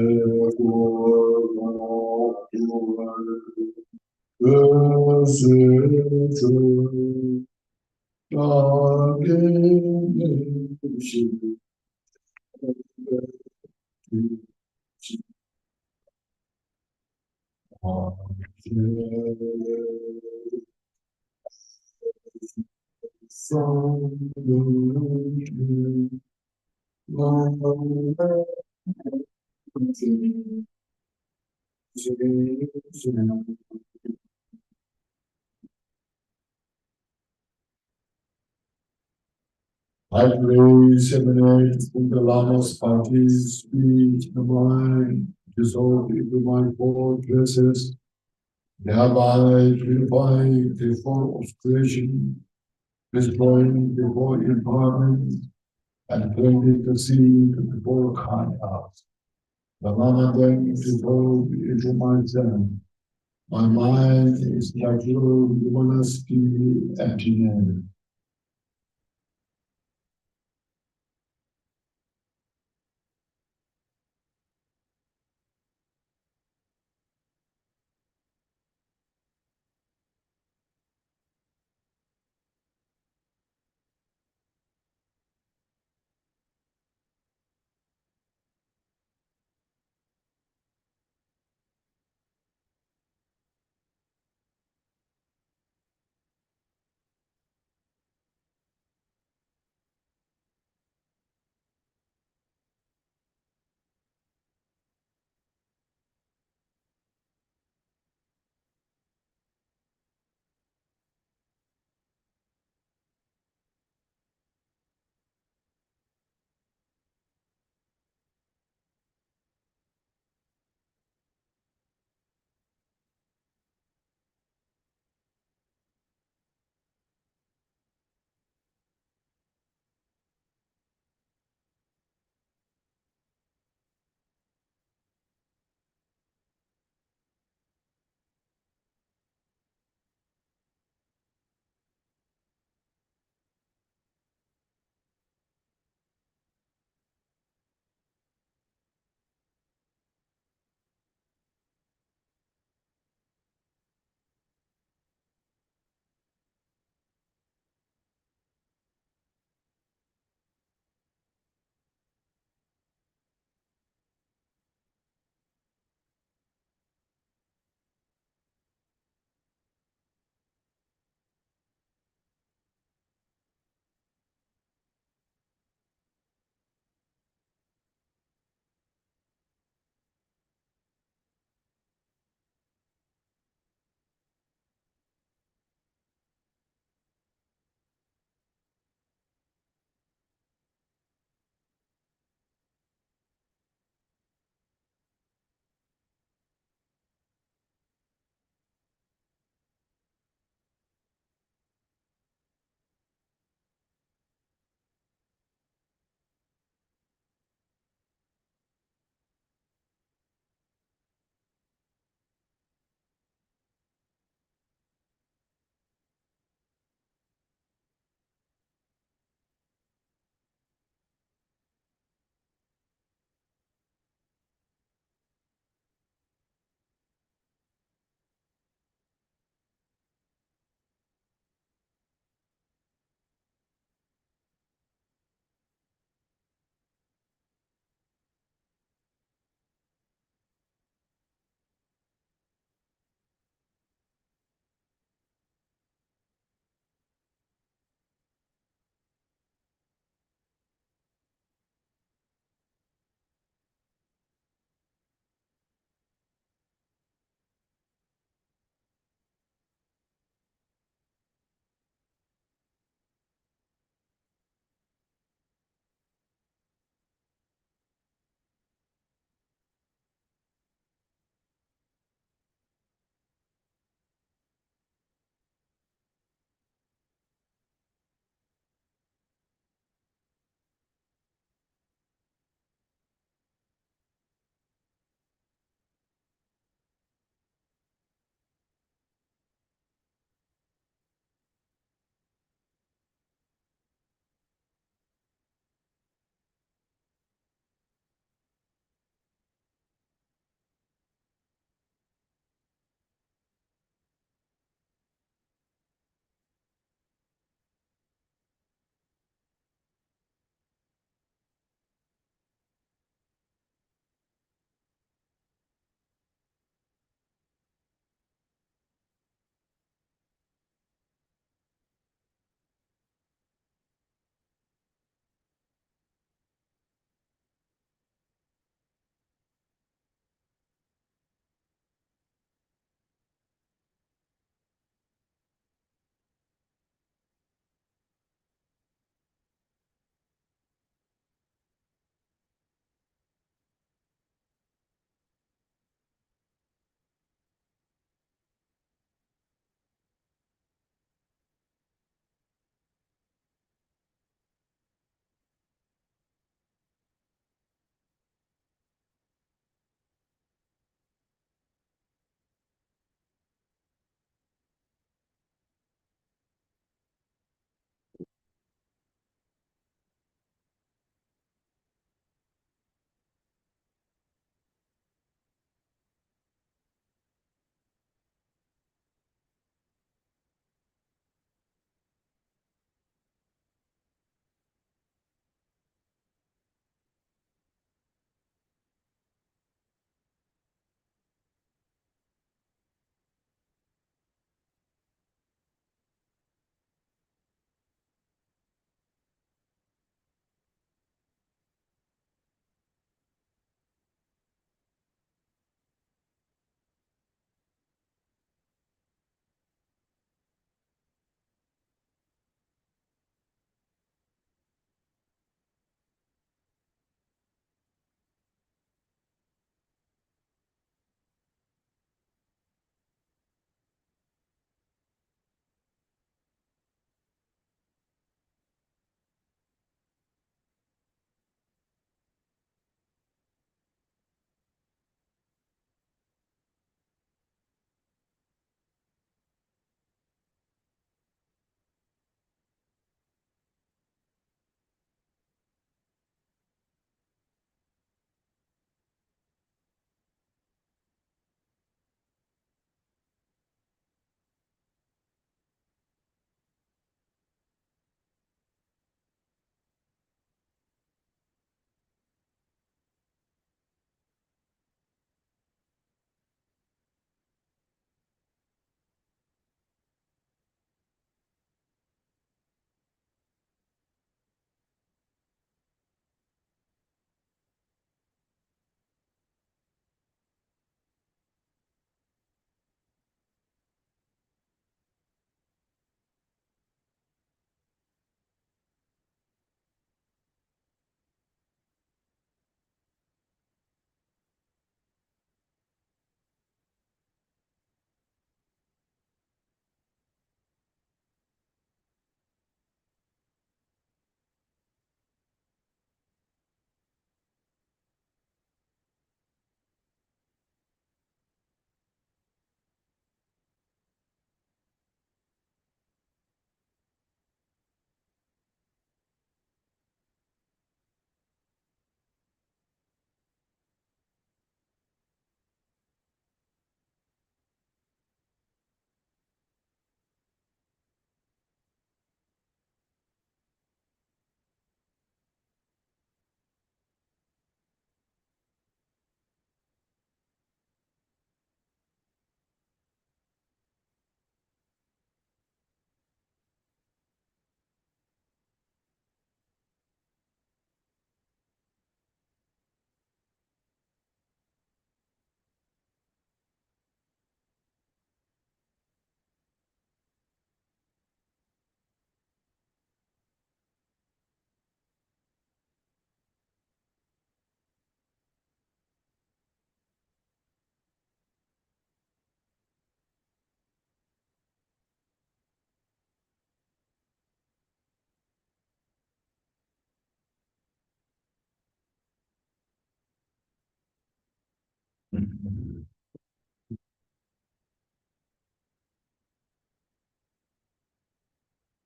I praise, emanate from the Lama's parties, speech, the mind, dissolve into my four places, thereby purifying the form of creation, destroying the void environment, and planting the seed of the four kind hearts. The Lama then dissolved into myself. My mind is like little luminous emptiness.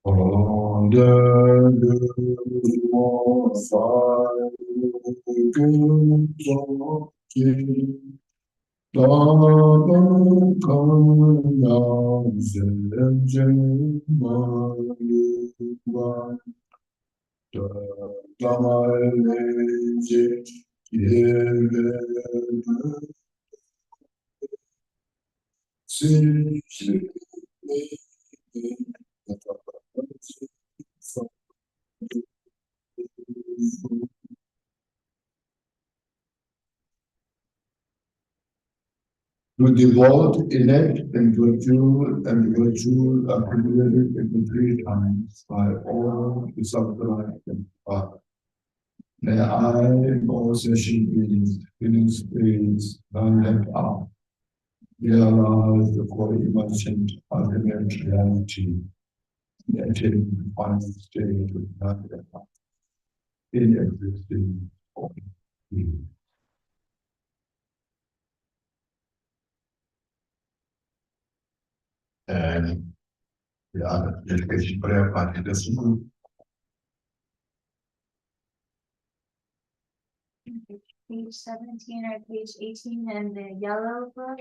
On the to devote elect and virtue accumulated in 3 times by all the subterranean and Father. May I, all sentient beings, in space, now left out, realize the fully imagined ultimate reality, the attaining the final state of non-death in existing all beings. And the other dedication prayer party doesn't move. Page 17 or page 18 in the yellow book.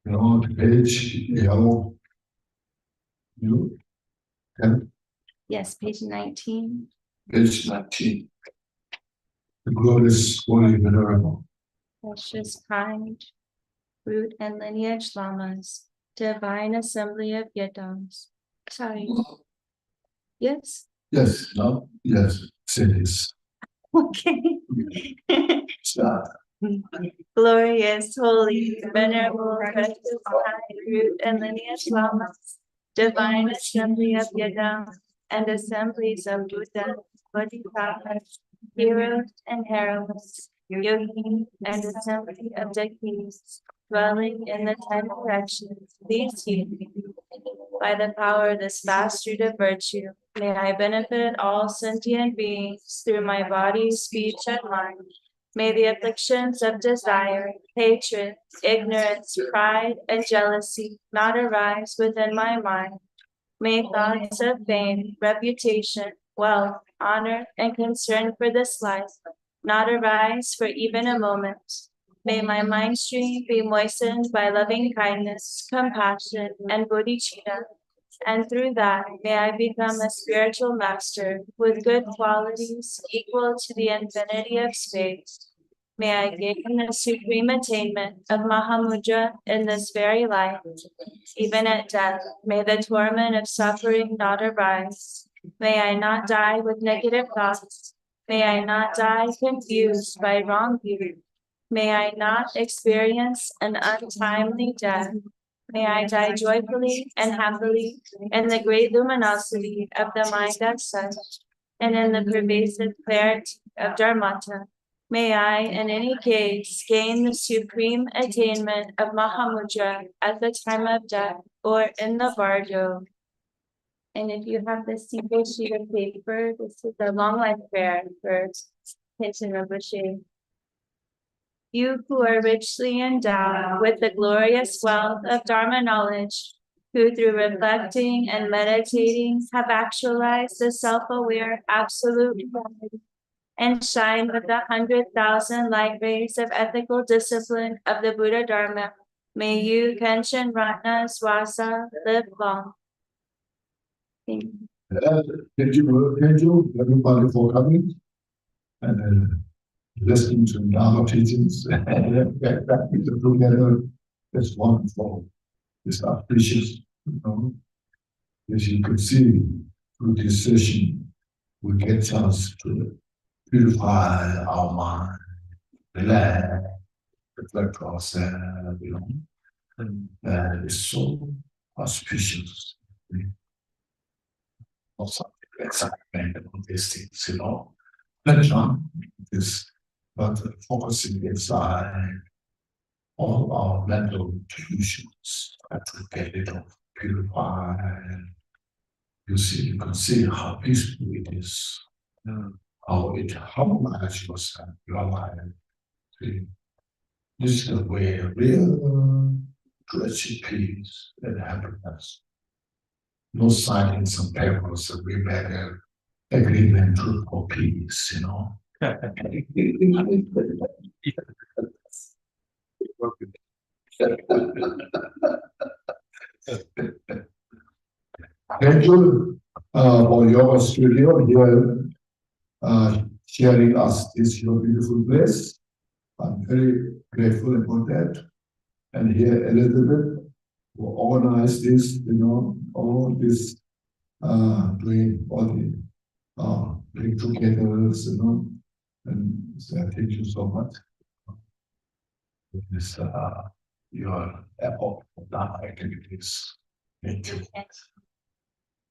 You know, the page yellow. You can Yes, page 19. page 19. The glorious holy venerable. Precious kind, root and lineage lamas, divine assembly of yidams. Sorry. Yes. Yes, no, yes, cities. Okay. Start. Glorious, holy, venerable, precious, kind, root and lineage lamas, divine assembly of yidams, and assemblies of Buddha, Bodhisattvas, heroes and heroines, yogis, and assembly of deities, dwelling in the 10 directions, please heed me. By the power of this vast root of virtue, may I benefit all sentient beings through my body, speech, and mind. May the afflictions of desire, hatred, ignorance, pride, and jealousy not arise within my mind. May thoughts of fame, reputation, wealth, honor, and concern for this life not arise for even a moment. May my mind stream be moistened by loving kindness, compassion, and bodhicitta, and through that may I become a spiritual master with good qualities equal to the infinity of space. May I gain the supreme attainment of Mahamudra in this very life. Even at death, may the torment of suffering not arise. May I not die with negative thoughts. May I not die confused by wrong view. May I not experience an untimely death. May I die joyfully and happily in the great luminosity of the mind as such, and in the pervasive clarity of Dharmata. May I, in any case, gain the supreme attainment of Mahamudra at the time of death or in the bardo. And if you have this single sheet of paper, this is a long life prayer for Khenchen Rinpoche. You who are richly endowed with the glorious wealth of Dharma knowledge, who through reflecting and meditating have actualized the self-aware absolute reality, and shine with the 100,000 light rays of ethical discipline of the Buddha Dharma. May you, Khenchen Ratna Swasa, live long. Thank you. Thank you, everybody, for coming and listening to Dharma teachings. Practice together. It's wonderful. It's appreciated. You know? As you can see, through this session, we get a chance to purify our mind, relax, reflect ourselves, and it's so auspicious. Or something excitement on these things, Let on this, but focusing inside all our mental illusions, try to get it all purified. You can see how peaceful it is, how it harmonizes yourself, your life. See, this is the way real to achieve peace and happiness. No signs and papers that we better agreement for peace, Thank you for your studio here, sharing us this your beautiful place. I'm very grateful about that. And here Elizabeth who organized this, all this doing all the bring together, and so thank you so much. This your effort of activities. Thank you.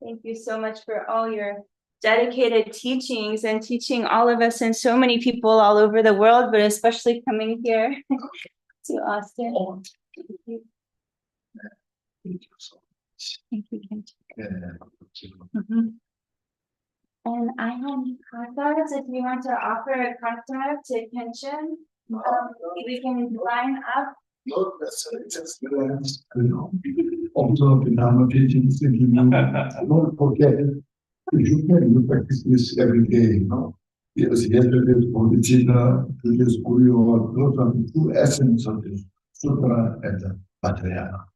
Thank you so much for all your dedicated teachings and teaching all of us and so many people all over the world, but especially coming here to Austin. Thank you so much. Thank you, Khenchen. Yeah. And I have contacts. If you want to offer a contact to Khenchen, we can line up. Not necessarily just relax, observe the Dharma teachings, don't forget it. If you can, you practice this every day, Yes, yesterday's Bodhicitta, today's Guru, those are the two essence of this Sutra and the Vajrayana.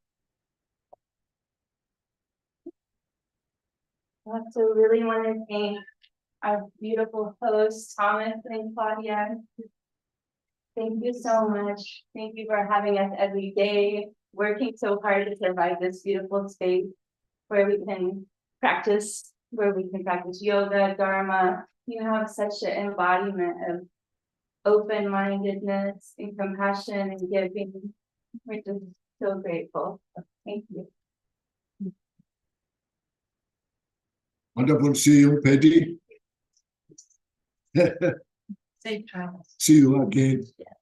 I also really want to thank our beautiful hosts, Thomas and Claudia. Thank you so much. Thank you for having us every day, working so hard to provide this beautiful space where we can practice yoga, dharma. You have such an embodiment of open-mindedness and compassion and giving. We're just so grateful. Thank you. Wonderful. See you, Patty. Safe travels. See you again. Yeah.